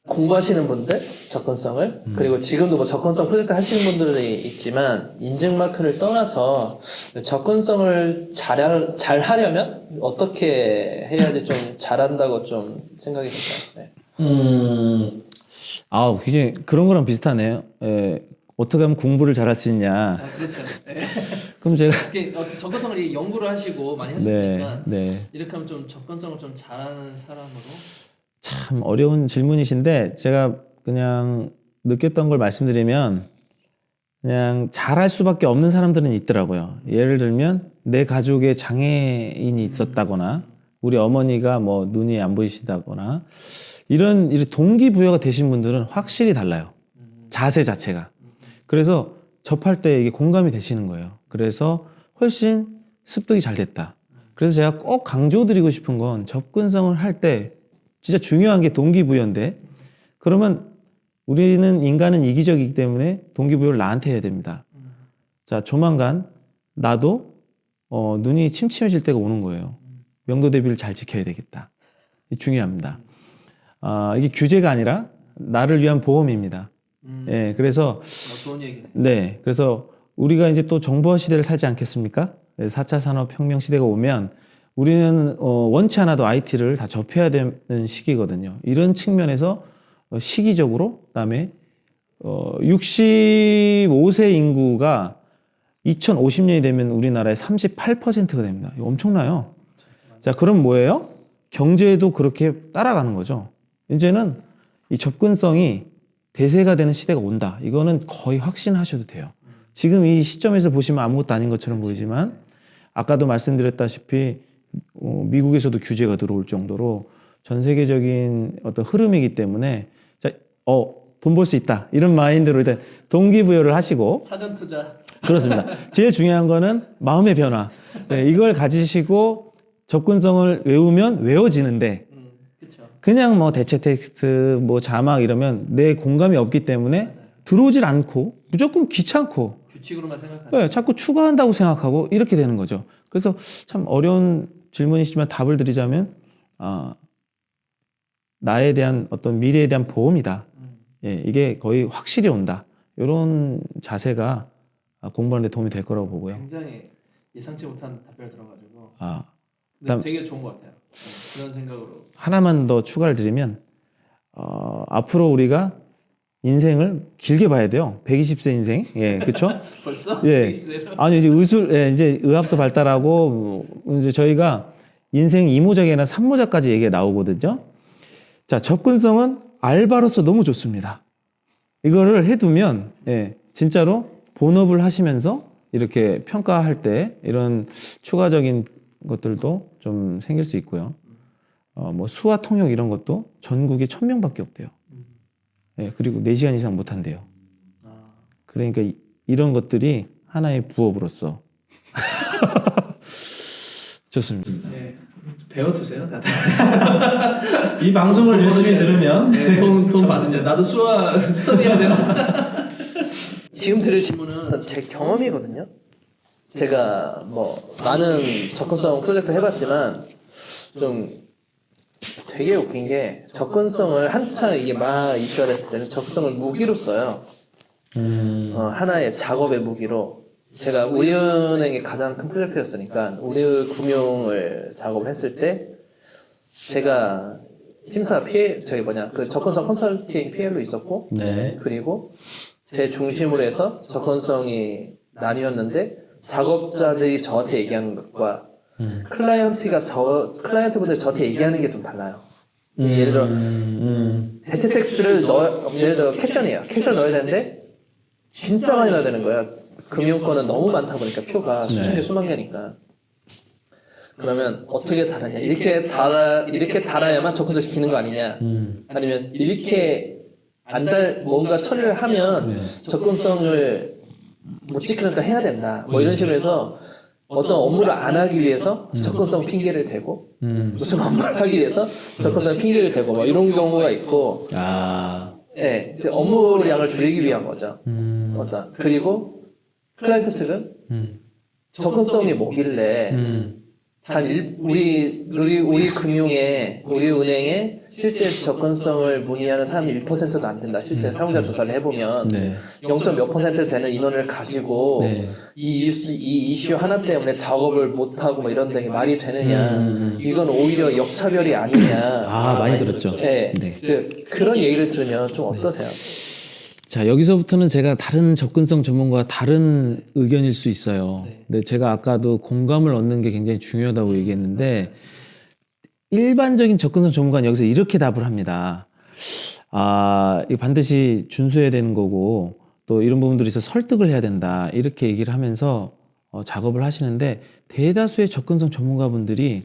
공부하시는 분들 접근성을 그리고 지금도 뭐 접근성 프로젝트 하시는 분들이 있지만 인증 마크를 떠나서 접근성을 잘 하려면 어떻게 해야지 좀 잘한다고 좀 생각이 듭니다. 네. 굉장히 그런 거랑 비슷하네요. 어떻게 하면 공부를 잘할 수 있냐. 그렇죠. 네. 그럼 제가 접근성을 연구를 하시고 많이 하셨으니까 네. 이렇게 하면 좀 접근성을 좀 잘하는 사람으로 참 어려운 질문이신데 제가 그냥 느꼈던 걸 말씀드리면 그냥 잘할 수밖에 없는 사람들은 있더라고요. 예를 들면 내 가족에 장애인이 있었다거나 우리 어머니가 뭐 눈이 안 보이시다거나 이런 동기부여가 되신 분들은 확실히 달라요. 자세 자체가. 그래서 접할 때 이게 공감이 되시는 거예요. 그래서 훨씬 습득이 잘 됐다. 그래서 제가 꼭 강조드리고 싶은 건 접근성을 할 때 진짜 중요한 게 동기부여인데 그러면 우리는 인간은 이기적이기 때문에 동기부여를 나한테 해야 됩니다. 자, 조만간 나도 눈이 침침해질 때가 오는 거예요. 명도 대비를 잘 지켜야 되겠다. 중요합니다. 이게 규제가 아니라 나를 위한 보험입니다. 예, 그래서 좋은 얘기네. 네, 그래서 우리가 이제 또 정보화 시대를 살지 않겠습니까? 4차 산업혁명 시대가 오면 우리는 원치 않아도 IT를 다 접해야 되는 시기거든요. 이런 측면에서 시기적으로 그다음에 65세 인구가 2050년이 되면 우리나라의 38%가 됩니다. 이거 엄청나요. 자, 그럼 뭐예요? 경제도 그렇게 따라가는 거죠. 이제는 이 접근성이 대세가 되는 시대가 온다. 이거는 거의 확신하셔도 돼요. 지금 이 시점에서 보시면 아무것도 아닌 것처럼 보이지만 아까도 말씀드렸다시피 미국에서도 규제가 들어올 정도로 전 세계적인 어떤 흐름이기 때문에 돈 벌 수 있다. 이런 마인드로 일단 동기부여를 하시고 사전 투자. 그렇습니다. 제일 중요한 거는 마음의 변화. 네, 이걸 가지시고 접근성을 외우면 외워지는데 그렇죠. 그냥 뭐 대체 텍스트, 뭐 자막 이러면 내 공감이 없기 때문에 들어오질 않고 무조건 귀찮고 규칙으로만 생각하는. 네, 자꾸 추가한다고 생각하고 이렇게 되는 거죠. 그래서 참 어려운 질문이시지만 답을 드리자면 나에 대한 어떤 미래에 대한 보험이다. 예, 이게 거의 확실히 온다. 이런 자세가 공부하는 데 도움이 될 거라고 보고요. 굉장히 예상치 못한 답변을 들어가지고 그다음 되게 좋은 것 같아요. 그런 생각으로. 하나만 더 추가를 드리면 앞으로 우리가 인생을 길게 봐야 돼요. 120세 인생. 예, 그렇죠? 벌써? 예. 120세로? 아니 이제 이제 의학도 발달하고 이제 저희가 인생 2모작이나 3모작까지 얘기가 나오거든요. 자, 접근성은 알바로서 너무 좋습니다. 이거를 해두면 진짜로 본업을 하시면서 이렇게 평가할 때 이런 추가적인 것들도 좀 생길 수 있고요. 뭐 수화 통역 이런 것도 전국에 1000명밖에 없대요. 예, 그리고 4시간 이상 못 한대요. 그러니까 이런 것들이 하나의 부업으로서 좋습니다. 네, 배워두세요, 다들. 이 방송을 열심히 들으면 네, 돈 받으세요. 나도 수학 스터디해야 되나? 지금 드릴 질문은 제 경험이거든요. 제가 뭐 많은 접근성 프로젝트 해봤지만 좀 되게 웃긴 게 접근성을 한창 이게 막 이슈가 됐을 때는 접근성을 무기로 써요. 하나의 작업의 무기로. 제가 우리은행의 가장 큰 프로젝트였으니까 우리금융을 작업을 했을 때 제가 심사 그 접근성 컨설팅 PL도 있었고 네. 그리고 제 중심으로 해서 접근성이 나뉘었는데 작업자들이 저한테 얘기하는 것과 클라이언트분들 저한테 얘기하는 게 좀 달라요. 예를 들어 대체 텍스트를 예를 들어 캡션이에요. 캡션 넣어야 되는데 진짜 많이 넣어야 되는 거야. 금융권은 너무 많다 보니까 표가 수천 개 수만 개니까. 그러면 어떻게 다르냐? 이렇게 달아야만 접근성 시키는 거 아니냐? 아니면 이렇게 뭔가 처리를 하면 접근성을 못 지키니까 해야 된다. 뭐 이런 식으로 해서 어떤 업무를 안 하기 위해서 접근성 핑계를 대고 무슨 업무를 하기 위해서 접근성 핑계를 대고 뭐 이런 경우가 있고 네, 이제 업무량을 줄이기 위한 거죠. 그리고 클라이언트 측은 접근성이 뭐길래 우리 은행에 실제 접근성을 문의하는 사람이 1%도 안 된다. 실제 사용자 조사를 해보면 0.몇% 되는 인원을 가지고 이 이슈 하나 때문에 작업을 못하고 뭐 이런 데 말이 되느냐. 이건 오히려 역차별이 아니냐. 많이 들었죠. 네. 그런 얘기를 들으면 좀 어떠세요? 자, 여기서부터는 제가 다른 접근성 전문가와 다른 의견일 수 있어요. 근데 제가 아까도 공감을 얻는 게 굉장히 중요하다고 얘기했는데 일반적인 접근성 전문가는 여기서 이렇게 답을 합니다. 이거 반드시 준수해야 되는 거고 또 이런 부분들이 있어서 설득을 해야 된다. 이렇게 얘기를 하면서 작업을 하시는데 대다수의 접근성 전문가분들이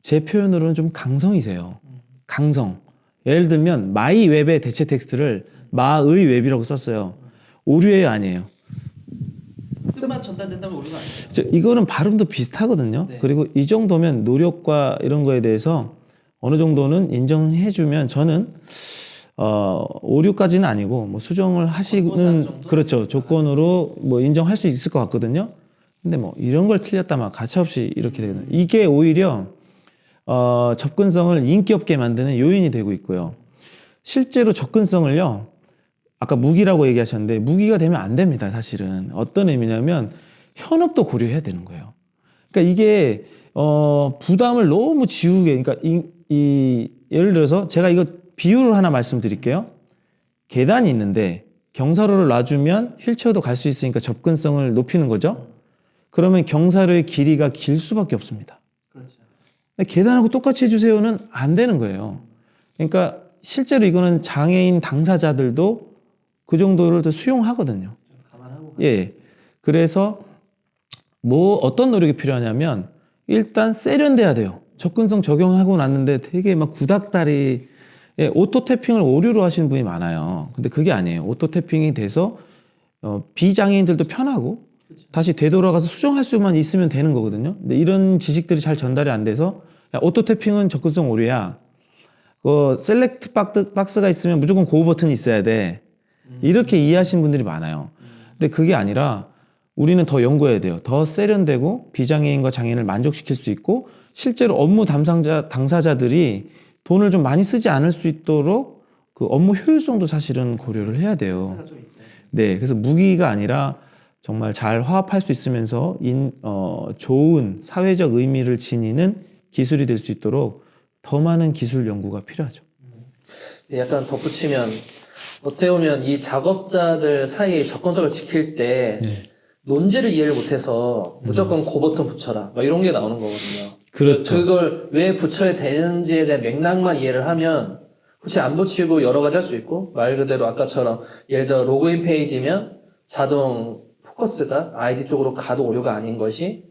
제 표현으로는 좀 강성이세요. 강성. 예를 들면 마이 웹의 대체 텍스트를 마의 웹이라고 썼어요. 오류예요, 아니에요? 뜻만 전달된다면 오류가 아니에요. 이거는 발음도 비슷하거든요. 그리고 이 정도면 노력과 이런 거에 대해서 어느 정도는 인정해주면 저는 오류까지는 아니고 뭐 수정을 하시는 그렇죠 조건으로 뭐 인정할 수 있을 것 같거든요. 근데 뭐 이런 걸 틀렸다 막 가차없이 이렇게 되거든요. 이게 오히려 접근성을 인기 없게 만드는 요인이 되고 있고요. 실제로 접근성을요. 아까 무기라고 얘기하셨는데 무기가 되면 안 됩니다. 사실은 어떤 의미냐면 현업도 고려해야 되는 거예요. 그러니까 이게 부담을 너무 지우게 그러니까 예를 들어서 제가 이거 비유를 하나 말씀드릴게요. 계단이 있는데 경사로를 놔주면 휠체어도 갈 수 있으니까 접근성을 높이는 거죠. 그러면 경사로의 길이가 길 수밖에 없습니다. 그렇죠. 계단하고 똑같이 해주세요는 안 되는 거예요. 그러니까 실제로 이거는 장애인 당사자들도 그 정도를 더 수용하거든요. 예. 그래서 뭐 어떤 노력이 필요하냐면 일단 세련돼야 돼요. 접근성 적용하고 났는데 되게 막 구닥다리 오토 태핑을 오류로 하시는 분이 많아요. 근데 그게 아니에요. 오토 태핑이 돼서 비장애인들도 편하고 다시 되돌아가서 수정할 수만 있으면 되는 거거든요. 근데 이런 지식들이 잘 전달이 안 돼서 야, 오토 태핑은 접근성 오류야. 셀렉트 박스가 있으면 무조건 고 버튼이 있어야 돼. 이렇게 이해하시는 분들이 많아요. 근데 그게 아니라 우리는 더 연구해야 돼요. 더 세련되고 비장애인과 장애인을 만족시킬 수 있고 실제로 업무 당사자들이 돈을 좀 많이 쓰지 않을 수 있도록 그 업무 효율성도 사실은 고려를 해야 돼요. 네, 그래서 무기가 아니라 정말 잘 화합할 수 있으면서 좋은 사회적 의미를 지니는 기술이 될 수 있도록 더 많은 기술 연구가 필요하죠. 약간 덧붙이면 어떻게 보면 이 작업자들 사이에 접근성을 지킬 때 논제를 이해를 못해서 무조건 고 버튼 붙여라 막 이런 게 나오는 거거든요. 그렇죠. 그걸 왜 붙여야 되는지에 대한 맥락만 이해를 하면 굳이 안 붙이고 여러 가지 할 수 있고 말 그대로 아까처럼 예를 들어 로그인 페이지면 자동 포커스가 아이디 쪽으로 가도 오류가 아닌 것이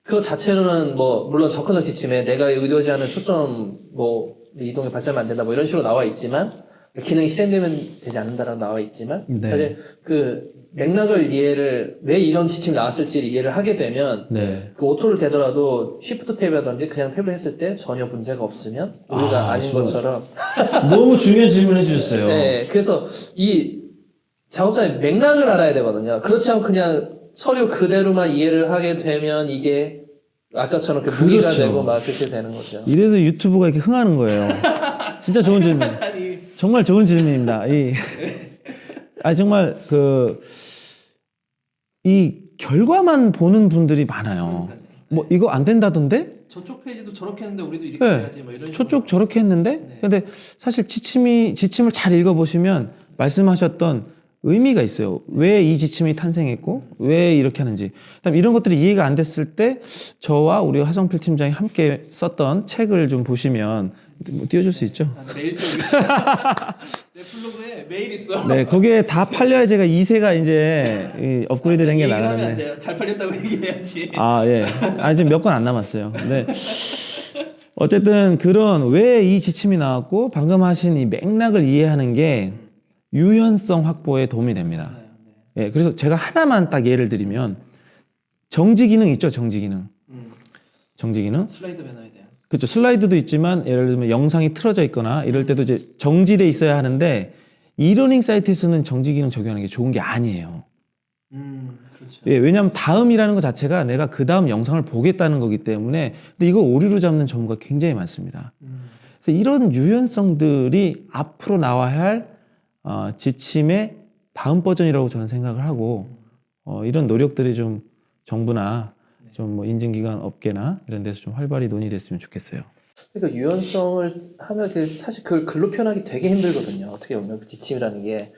그거 자체로는 뭐 물론 접근성 지침에 내가 의도하지 않은 초점 뭐 이동이 발생하면 안 된다 뭐 이런 식으로 나와 있지만 기능이 실행되면 되지 않는다라고 나와 있지만 네. 사실 그 맥락을 이해를 왜 이런 지침이 나왔을지를 이해를 하게 되면 네. 그 오토를 대더라도 쉬프트 탭이라든지 그냥 탭을 했을 때 전혀 문제가 없으면 우리가 아닌 것처럼 너무 중요한 질문 해주셨어요. 네, 그래서 이 작업자의 맥락을 알아야 되거든요. 그렇지 않고 그냥 서류 그대로만 이해를 하게 되면 이게 아까처럼 그 무기가 그렇죠. 되고 막 그렇게 되는 거죠. 이래서 유튜브가 이렇게 흥하는 거예요. 진짜 좋은 질문. 정말 좋은 질문입니다. 정말 이 결과만 보는 분들이 많아요. 뭐 이거 안 된다던데? 저쪽 페이지도 저렇게 했는데 우리도 이렇게 네. 해야지 뭐 이런 저쪽 저렇게 했는데? 네. 근데 사실 지침을 잘 읽어보시면 말씀하셨던 의미가 있어요. 왜 이 지침이 탄생했고 왜 이렇게 하는지. 그다음 이런 것들이 이해가 안 됐을 때 저와 우리 하성필 팀장이 함께 썼던 책을 좀 보시면 뭐 띄워줄 수 있죠? 메일 쪽에 있어. 내 블로그에 메일 있어. 네, 거기에 다 팔려야 제가 2세가 이제 업그레이드 된 게 얘기를 하면 안 나가는데. 돼요. 잘 팔렸다고 얘기해야지. 아, 예. 지금 몇 건 안 남았어요. 네. 어쨌든 그런 왜 이 지침이 나왔고 방금 하신 이 맥락을 이해하는 게 유연성 확보에 도움이 됩니다. 맞아요. 네. 예, 그래서 제가 하나만 딱 예를 들면 정지 기능 있죠, 정지 기능. 정지 기능. 슬라이드 배너에 대한. 그렇죠. 슬라이드도 있지만 예를 들면 영상이 틀어져 있거나 이럴 때도 이제 정지돼 있어야 하는데 이러닝 사이트에서는 정지 기능 적용하는 게 좋은 게 아니에요. 그렇죠. 예, 왜냐하면 다음이라는 것 자체가 내가 그 다음 영상을 보겠다는 거기 때문에 근데 이거 오류로 잡는 경우가 굉장히 많습니다. 그래서 이런 유연성들이 앞으로 나와야 할 지침의 다음 버전이라고 저는 생각을 하고 이런 노력들이 좀 정부나 좀 뭐 인증기관 업계나 이런 데서 좀 활발히 논의됐으면 좋겠어요. 그러니까 유연성을 하면 사실 그걸 글로 표현하기 되게 힘들거든요. 어떻게 보면 그 지침이라는 게.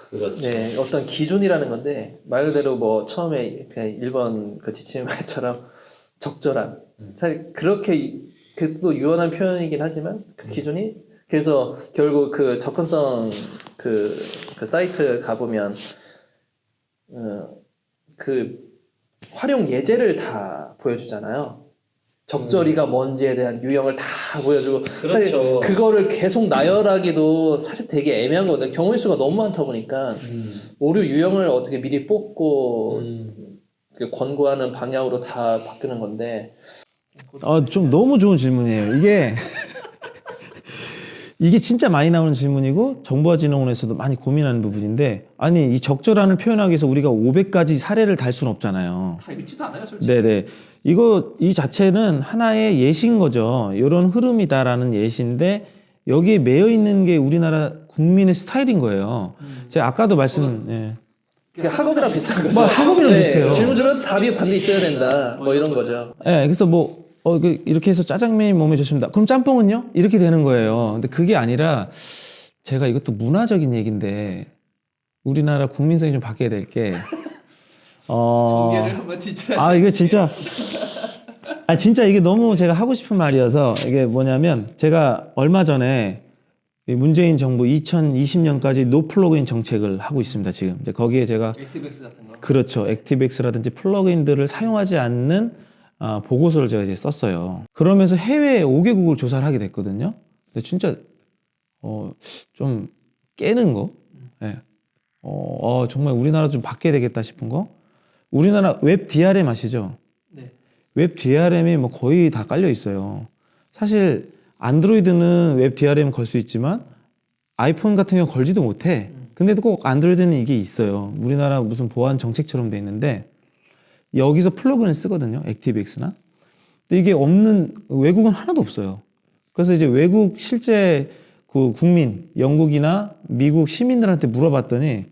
그렇죠. 네, 어떤 기준이라는 건데 말 그대로 뭐 처음에 그냥 1번 그 지침처럼 적절한 사실 그렇게 또 유연한 표현이긴 하지만 그 기준이 그래서 결국 그 접근성 그 사이트 가보면 그 활용 예제를 다 보여주잖아요. 적절히가 뭔지에 대한 유형을 다 보여주고 사실 그거를 계속 나열하기도 사실 되게 애매한 거거든요. 경우의 수가 너무 많다 보니까 오류 유형을 어떻게 미리 뽑고 그 권고하는 방향으로 다 바뀌는 건데 좀 너무 좋은 질문이에요. 이게 진짜 많이 나오는 질문이고 정보화진흥원에서도 많이 고민하는 부분인데 아니 이 적절한을 표현하기 위해서 우리가 500가지 사례를 달 수는 없잖아요. 다 읽지도 않아요, 솔직히. 네네. 이 자체는 하나의 예시인 거죠. 이런 흐름이다라는 예시인데 여기에 매여 있는 게 우리나라 국민의 스타일인 거예요. 제가 아까도 예. 그게 학업이랑 비슷한 거죠. 뭐 학업이랑 비슷해요. 질문 주면 답이 반드시 있어야 된다. 뭐 이런 거죠. 예, 그래서 이렇게 해서 짜장면이 몸에 좋습니다. 그럼 짬뽕은요? 이렇게 되는 거예요. 근데 그게 아니라 제가 이것도 문화적인 얘기인데 우리나라 국민성이 좀 바뀌어야 될 게 정계를 한번 진출하시면 이게 진짜 진짜 이게 너무 제가 하고 싶은 말이어서 이게 뭐냐면 제가 얼마 전에 이 문재인 정부 2020년까지 노 플러그인 정책을 하고 있습니다. 지금 이제 거기에 제가 액티브엑스 같은 거. 그렇죠. 액티브엑스라든지 플러그인들을 사용하지 않는 보고서를 제가 이제 썼어요. 그러면서 해외 5개국을 조사를 하게 됐거든요. 근데 진짜 좀 깨는 거. 네. 정말 우리나라 좀 바뀌어야 되겠다 싶은 거. 우리나라 웹 DRM 아시죠? 네. 웹 DRM이 뭐 거의 다 깔려 있어요. 사실 안드로이드는 웹 DRM 걸 수 있지만 아이폰 같은 경우 걸지도 못해. 근데도 꼭 안드로이드는 이게 있어요. 우리나라 무슨 보안 정책처럼 돼 있는데 여기서 플러그인을 쓰거든요. 액티브엑스나. 근데 이게 없는 외국은 하나도 없어요. 그래서 이제 외국 실제 그 국민, 영국이나 미국 시민들한테 물어봤더니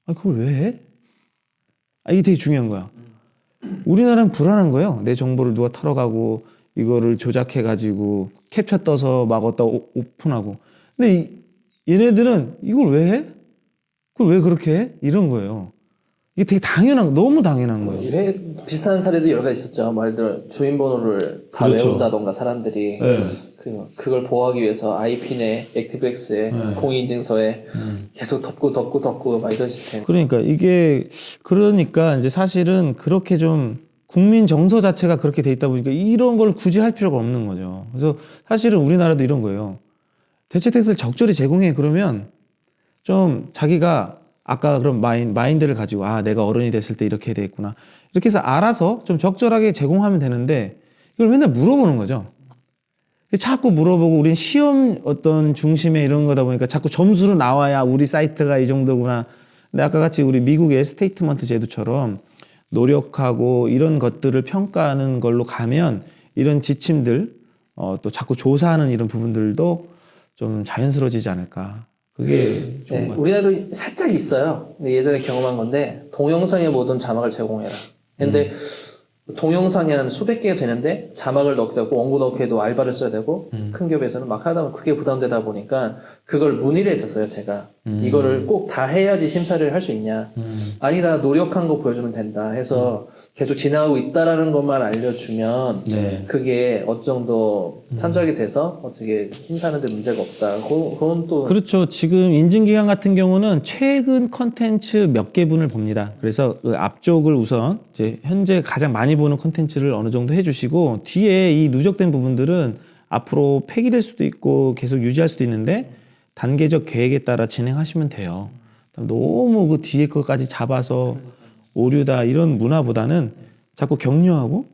그걸 왜 해? 이게 되게 중요한 거야. 우리나라는 불안한 거예요. 내 정보를 누가 털어가고 이거를 조작해가지고 캡처 떠서 막 어디다 오픈하고. 근데 얘네들은 이걸 왜 해? 그걸 왜 그렇게 해? 이런 거예요. 이게 되게 너무 당연한 거예요. 비슷한 사례도 여러 가지 있었죠. 말 그대로 주민번호를 다 그렇죠. 외운다던가 사람들이. 네. 그리고 그걸 보호하기 위해서 IP내 액티브엑스에 공인인증서에 계속 덮고 막 이런 시스템. 그러니까 그러니까 이제 사실은 그렇게 좀 국민 정서 자체가 그렇게 돼 있다 보니까 이런 걸 굳이 할 필요가 없는 거죠. 그래서 사실은 우리나라도 이런 거예요. 대체 택스를 적절히 제공해. 그러면 좀 자기가 아까 그런 마인드를 가지고 내가 어른이 됐을 때 이렇게 해야 되겠구나. 이렇게 해서 알아서 좀 적절하게 제공하면 되는데 이걸 맨날 물어보는 거죠. 자꾸 물어보고 우린 시험 어떤 중심에 이런 거다 보니까 자꾸 점수로 나와야 우리 사이트가 이 정도구나. 근데 아까 같이 우리 미국의 스테이트먼트 제도처럼 노력하고 이런 것들을 평가하는 걸로 가면 이런 지침들 또 자꾸 조사하는 이런 부분들도 좀 자연스러워지지 않을까. 그게 좋은 것 같아요. 우리나라도 살짝 있어요. 근데 예전에 경험한 건데 동영상의 모든 자막을 제공해라. 근데 동영상이 한 수백 개가 되는데 자막을 넣게 되고 원고 넣게 해도 알바를 써야 되고 큰 기업에서는 막 하다 보면 그게 부담되다 보니까 그걸 문의를 했었어요. 제가 이거를 꼭 다 해야지 심사를 할 수 있냐. 아니다, 노력한 거 보여주면 된다 해서 계속 진행하고 있다라는 것만 알려주면 그게 어느 정도 참작이 돼서 어떻게 심사하는 데 문제가 없다. 그건 또 그렇죠. 지금 인증기관 같은 경우는 최근 컨텐츠 몇 개분을 봅니다. 그래서 그 앞쪽을 우선 이제 현재 가장 많이 보는 컨텐츠를 어느 정도 해주시고 뒤에 이 누적된 부분들은 앞으로 폐기될 수도 있고 계속 유지할 수도 있는데 단계적 계획에 따라 진행하시면 돼요. 너무 그 뒤에 것까지 잡아서 오류다 이런 문화보다는 자꾸 격려하고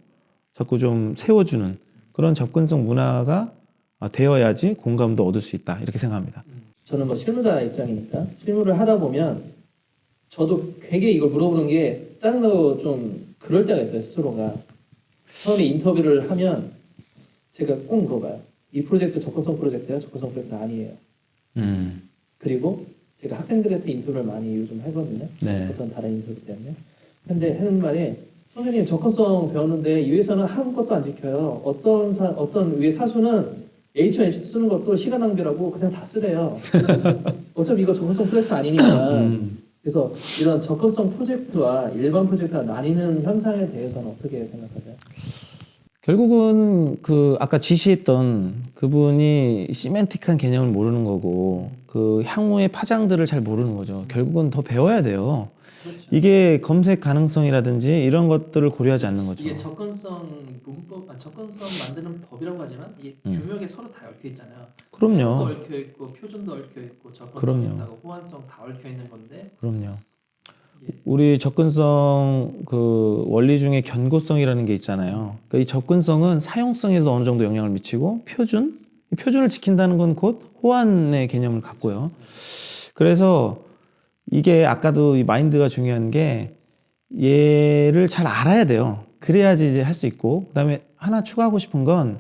자꾸 좀 세워주는 그런 접근성 문화가 되어야지 공감도 얻을 수 있다 이렇게 생각합니다. 저는 뭐 실무자 입장이니까 실무를 하다 보면 저도 되게 이걸 물어보는 게 짜증나고 좀 그럴 때가 있어요. 스스로가 처음에 인터뷰를 하면 제가 꼭 물어봐요. 이 프로젝트 접근성 프로젝트예요? 접근성 프로젝트 아니에요. 그리고 제가 학생들한테 인터뷰를 많이 요즘 하거든요. 네. 어떤 다른 인터뷰 때문에. 근데 하는 말이 선생님 접근성 배웠는데 이 회사는 아무것도 안 지켜요. 어떤 위에 사수는 H1H 쓰는 것도 시간 낭비라고 그냥 다 쓰래요. 어차피 이거 접근성 프로젝트 아니니까. 그래서 이런 접근성 프로젝트와 일반 프로젝트가 나뉘는 현상에 대해서는 어떻게 생각하세요? 결국은 그 아까 지시했던 그분이 시멘틱한 개념을 모르는 거고 그 향후의 파장들을 잘 모르는 거죠. 결국은 더 배워야 돼요. 그렇죠. 이게 검색 가능성이라든지 이런 것들을 고려하지 않는 거죠. 이게 접근성 문법, 접근성 만드는 법이라고 하지만 이게 교육에 서로 다 얽혀 있잖아요. 그럼요. 얽혀 있고 표준도 얽혀 있고 접근성 그럼요. 있다고 호환성 다 얽혀 있는 건데. 그럼요. 우리 접근성 그 원리 중에 견고성이라는 게 있잖아요. 그러니까 이 접근성은 사용성에도 어느 정도 영향을 미치고 표준을 지킨다는 건 곧 호환의 개념을 갖고요. 그래서 이게 아까도 이 마인드가 중요한 게 얘를 잘 알아야 돼요. 그래야지 이제 할 수 있고 그다음에 하나 추가하고 싶은 건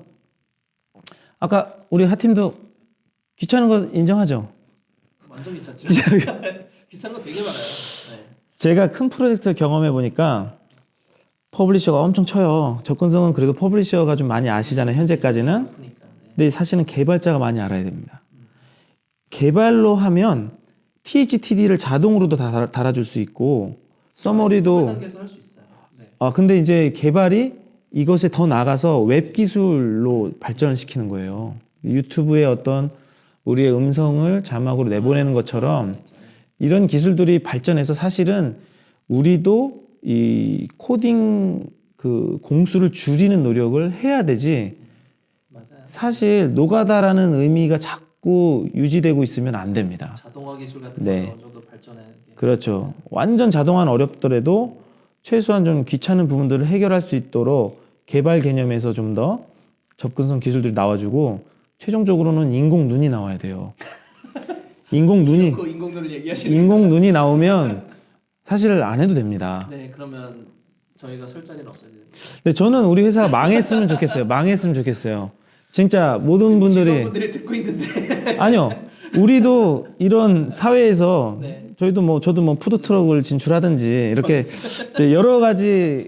아까 우리 하팀도 귀찮은 거 인정하죠? 완전 귀찮죠. 귀찮은 거 되게 많아요. 네. 제가 큰 프로젝트를 경험해 보니까 퍼블리셔가 엄청 쳐요. 접근성은 그래도 퍼블리셔가 좀 많이 아시잖아요. 현재까지는. 그러니까, 네. 근데 사실은 개발자가 많이 알아야 됩니다. 개발로 하면 THTD를 자동으로도 달아줄 수 있고 서머리도 단계에서 할 수 있어요. 네. 근데 이제 개발이 이것에 더 나가서 웹 기술로 발전을 시키는 거예요. 유튜브에 어떤 우리의 음성을 자막으로 내보내는 것처럼 이런 기술들이 발전해서 사실은 우리도 이 코딩 그 공수를 줄이는 노력을 해야 되지. 맞아요. 사실 노가다라는 의미가 자꾸 유지되고 있으면 안 됩니다. 자동화 기술 같은 네. 거 어느 정도 발전해야 돼. 그렇죠. 완전 자동화는 어렵더라도 최소한 좀 귀찮은 부분들을 해결할 수 있도록 개발 개념에서 좀 더 접근성 기술들이 나와주고 최종적으로는 인공 눈이 나와야 돼요. 인공 인공눈을 얘기하시는. 인공 눈이 나오면 사실 안 해도 됩니다. 네, 그러면 저희가 설 자리는 없어야 됩니다. 근데 저는 우리 회사가 망했으면 좋겠어요. 망했으면 좋겠어요. 진짜 모든 분들이 직원분들이 듣고 있는데. 아니요. 우리도 이런 사회에서 네. 저도 뭐 푸드트럭을 진출하든지 이렇게 이제 여러 가지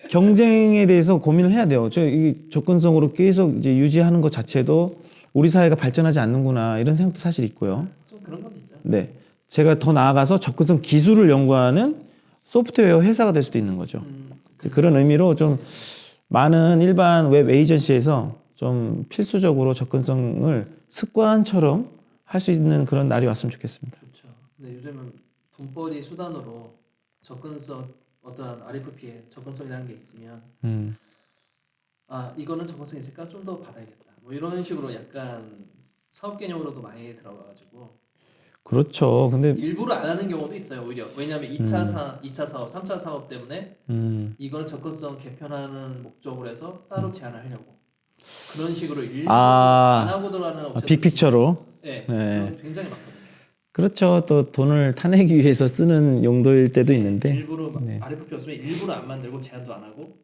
경쟁에 대해서 고민을 해야 돼요. 이 접근성으로 계속 이제 유지하는 것 자체도 우리 사회가 발전하지 않는구나 이런 생각도 사실 있고요. 좀 그런 건 있죠. 네, 제가 더 나아가서 접근성 기술을 연구하는 소프트웨어 회사가 될 수도 있는 거죠. 그런 의미로 좀 많은 일반 웹 에이전시에서 좀 필수적으로 접근성을 습관처럼 할 수 있는 그런 날이 왔으면 좋겠습니다. 그렇죠. 근데 요즘은 돈벌이 수단으로 접근성 어떠한 RFP에 접근성이라는 게 있으면 아 이거는 접근성 있으니까 좀 더 받아야겠다. 뭐 이런 식으로 약간 사업 개념으로도 많이 들어가가지고 그렇죠. 근데 일부러 안 하는 경우도 있어요. 오히려 왜냐하면 2차 사업, 3차 사업 때문에 이거는 접근성 개편하는 목적으로 해서 따로 제안을 하려고 그런 식으로 일부러 안 하고 들어가는 업체들 빅픽처로. 네, 네. 굉장히 많거든요. 그렇죠. 또 돈을 타내기 위해서 쓰는 용도일 때도 있는데. 일부러 RFP 없으면 일부러 안 만들고 제안도 안 하고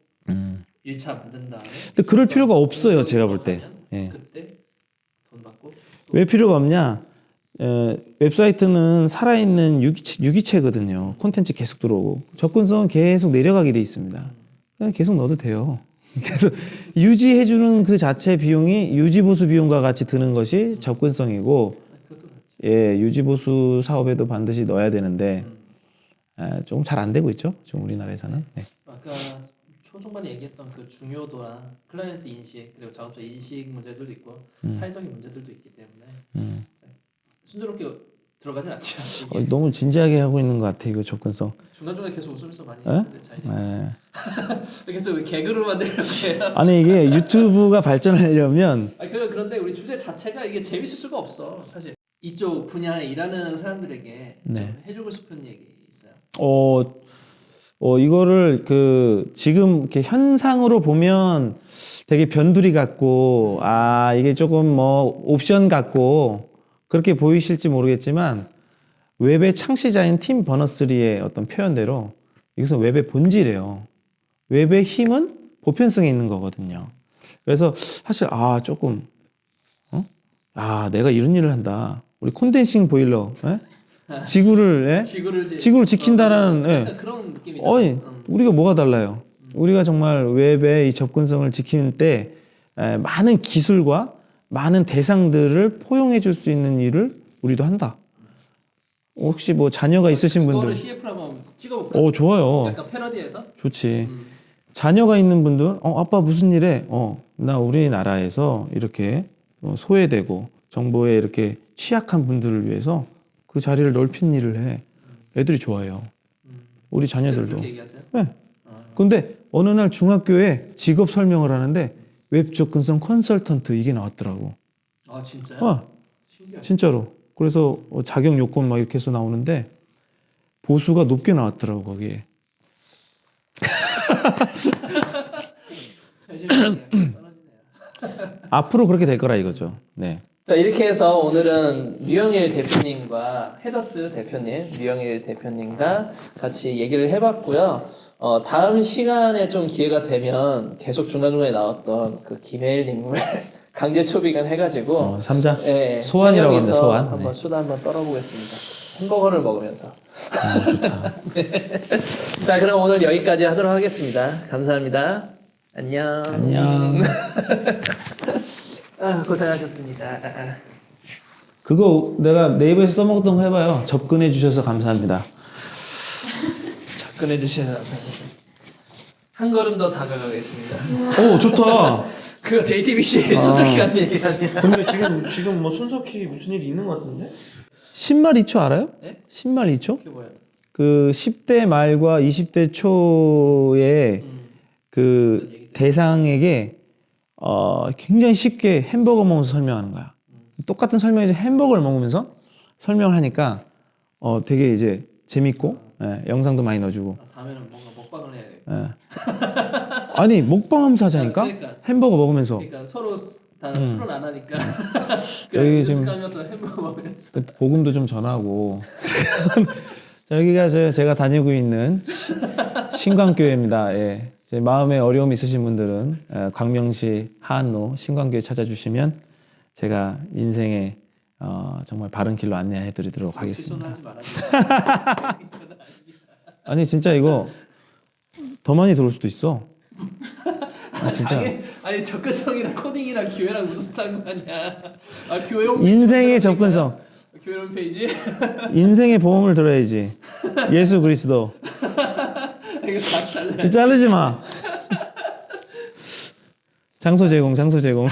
1차 만든 다음에 근데 그럴 필요가 없어요. 제가 볼 때. 예. 그때 돈 받고 왜 필요가 없냐? 웹사이트는 살아있는 유기체거든요. 콘텐츠 계속 들어오고 접근성은 계속 내려가게 돼 있습니다. 그냥 계속 넣어도 돼요. 계속 유지해주는 그 자체 비용이 유지보수 비용과 같이 드는 것이 접근성이고, 예, 유지보수 사업에도 반드시 넣어야 되는데 조금 잘 안 되고 있죠. 지금 우리나라에서는. 네. 아까 초중반에 얘기했던 그 중요도랑 클라이언트 인식 그리고 작업자 인식 문제들도 있고 사회적인 문제들도 있기 때문에 순조롭게 들어가진 않죠. 너무 진지하게 하고 있는 것 같아 이거 접근성. 중간중간에 계속 웃으면서 많이 했는데 계속 개그로 만들려고 해요. 아니 이게 유튜브가 발전하려면 그런데 우리 주제 자체가 이게 재밌을 수가 없어. 사실 이쪽 분야에 일하는 사람들에게 좀 해주고 싶은 얘기 있어요? 이거를 지금 이렇게 현상으로 보면 되게 변두리 같고 이게 조금 뭐 옵션 같고 그렇게 보이실지 모르겠지만 웹의 창시자인 팀 버너스리의 어떤 표현대로 이것은 웹의 본질이에요. 웹의 힘은 보편성에 있는 거거든요. 그래서 사실 조금 내가 이런 일을 한다. 우리 콘덴싱 보일러 지구를 지킨다는 그런 느낌이죠. 우리가 뭐가 달라요? 우리가 정말 웹의 이 접근성을 지키는 때 많은 기술과 많은 대상들을 포용해 줄 수 있는 일을 우리도 한다. 혹시 뭐 자녀가 있으신 분들 그거를 CF로 한번 찍어볼까? 좋아요. 약간 패러디해서? 좋지. 자녀가 있는 분들 아빠 무슨 일해? 나 우리나라에서 이렇게 소외되고 정보에 이렇게 취약한 분들을 위해서 그 자리를 넓힌 일을 해. 애들이 좋아해요. 우리 자녀들도. 그렇게 얘기하세요? 네. 근데 어느 날 중학교에 직업 설명을 하는데 웹 접근성 컨설턴트 이게 나왔더라고. 아 진짜요? 신기하네. 진짜로. 그래서 자격 요건 막 이렇게 해서 나오는데 보수가 높게 나왔더라고 거기에. 앞으로 그렇게 될 거라 이거죠. 네. 자 이렇게 해서 오늘은 류영일 대표님과 헤더스 대표님, 류영일 대표님과 같이 얘기를 해봤고요. 다음 시간에 좀 기회가 되면 계속 중간중간에 나왔던 그 김혜일님을 강제 초빙을 해가지고 삼자 네, 소환이라고 합니다. 소환. 한번 수다 한번 떨어보겠습니다. 햄버거를 먹으면서. 좋다. 자 그럼 오늘 여기까지 하도록 하겠습니다. 감사합니다. 안녕. 안녕. 고생하셨습니다. 그거 내가 네이버에서 써먹었던 거 해봐요. 접근해 주셔서 감사합니다. 접근해 주셔서 감사합니다. 한 걸음 더 다가가겠습니다. 오 좋다. 그거 JTBC 손석희 같은 얘기 아니야? 근데 지금 뭐 손석희 무슨 일이 있는 것 같은데? 10말 2초 알아요? 네? 10말 2초? 그게 뭐예요? 그 10대 말과 20대 초에 그 대상에게 굉장히 쉽게 햄버거 먹으면서 설명하는 거야. 똑같은 설명에서 햄버거를 먹으면서 설명을 하니까 되게 이제 재밌고 영상도 많이 넣어주고. 다음에는 뭔가 먹방을 해야 돼. 아니 먹방하면서 하자니까. 그러니까. 햄버거 먹으면서. 그러니까 서로 다 술은 안 하니까. 여기 지금 연습하면서 햄버거 먹으면서. 복음도 좀 전하고. 자, 여기가 제가 다니고 있는 신광교회입니다. 예. 제 마음에 어려움 있으신 분들은 광명시 하안로 신광교회 찾아주시면 제가 인생의 정말 바른 길로 안내해드리도록 하겠습니다. 하지 말아주세요. 아니 진짜 이거 더 많이 들어올 수도 있어. 진짜. 아니 접근성이랑 코딩이랑 교회랑 무슨 상관이야? 교회 홈 인생의 접근성. 교회 홈페이지? 인생의 보험을 들어야지. 예수 그리스도. 이거 다 잘라. 자르지 마. 장소 제공.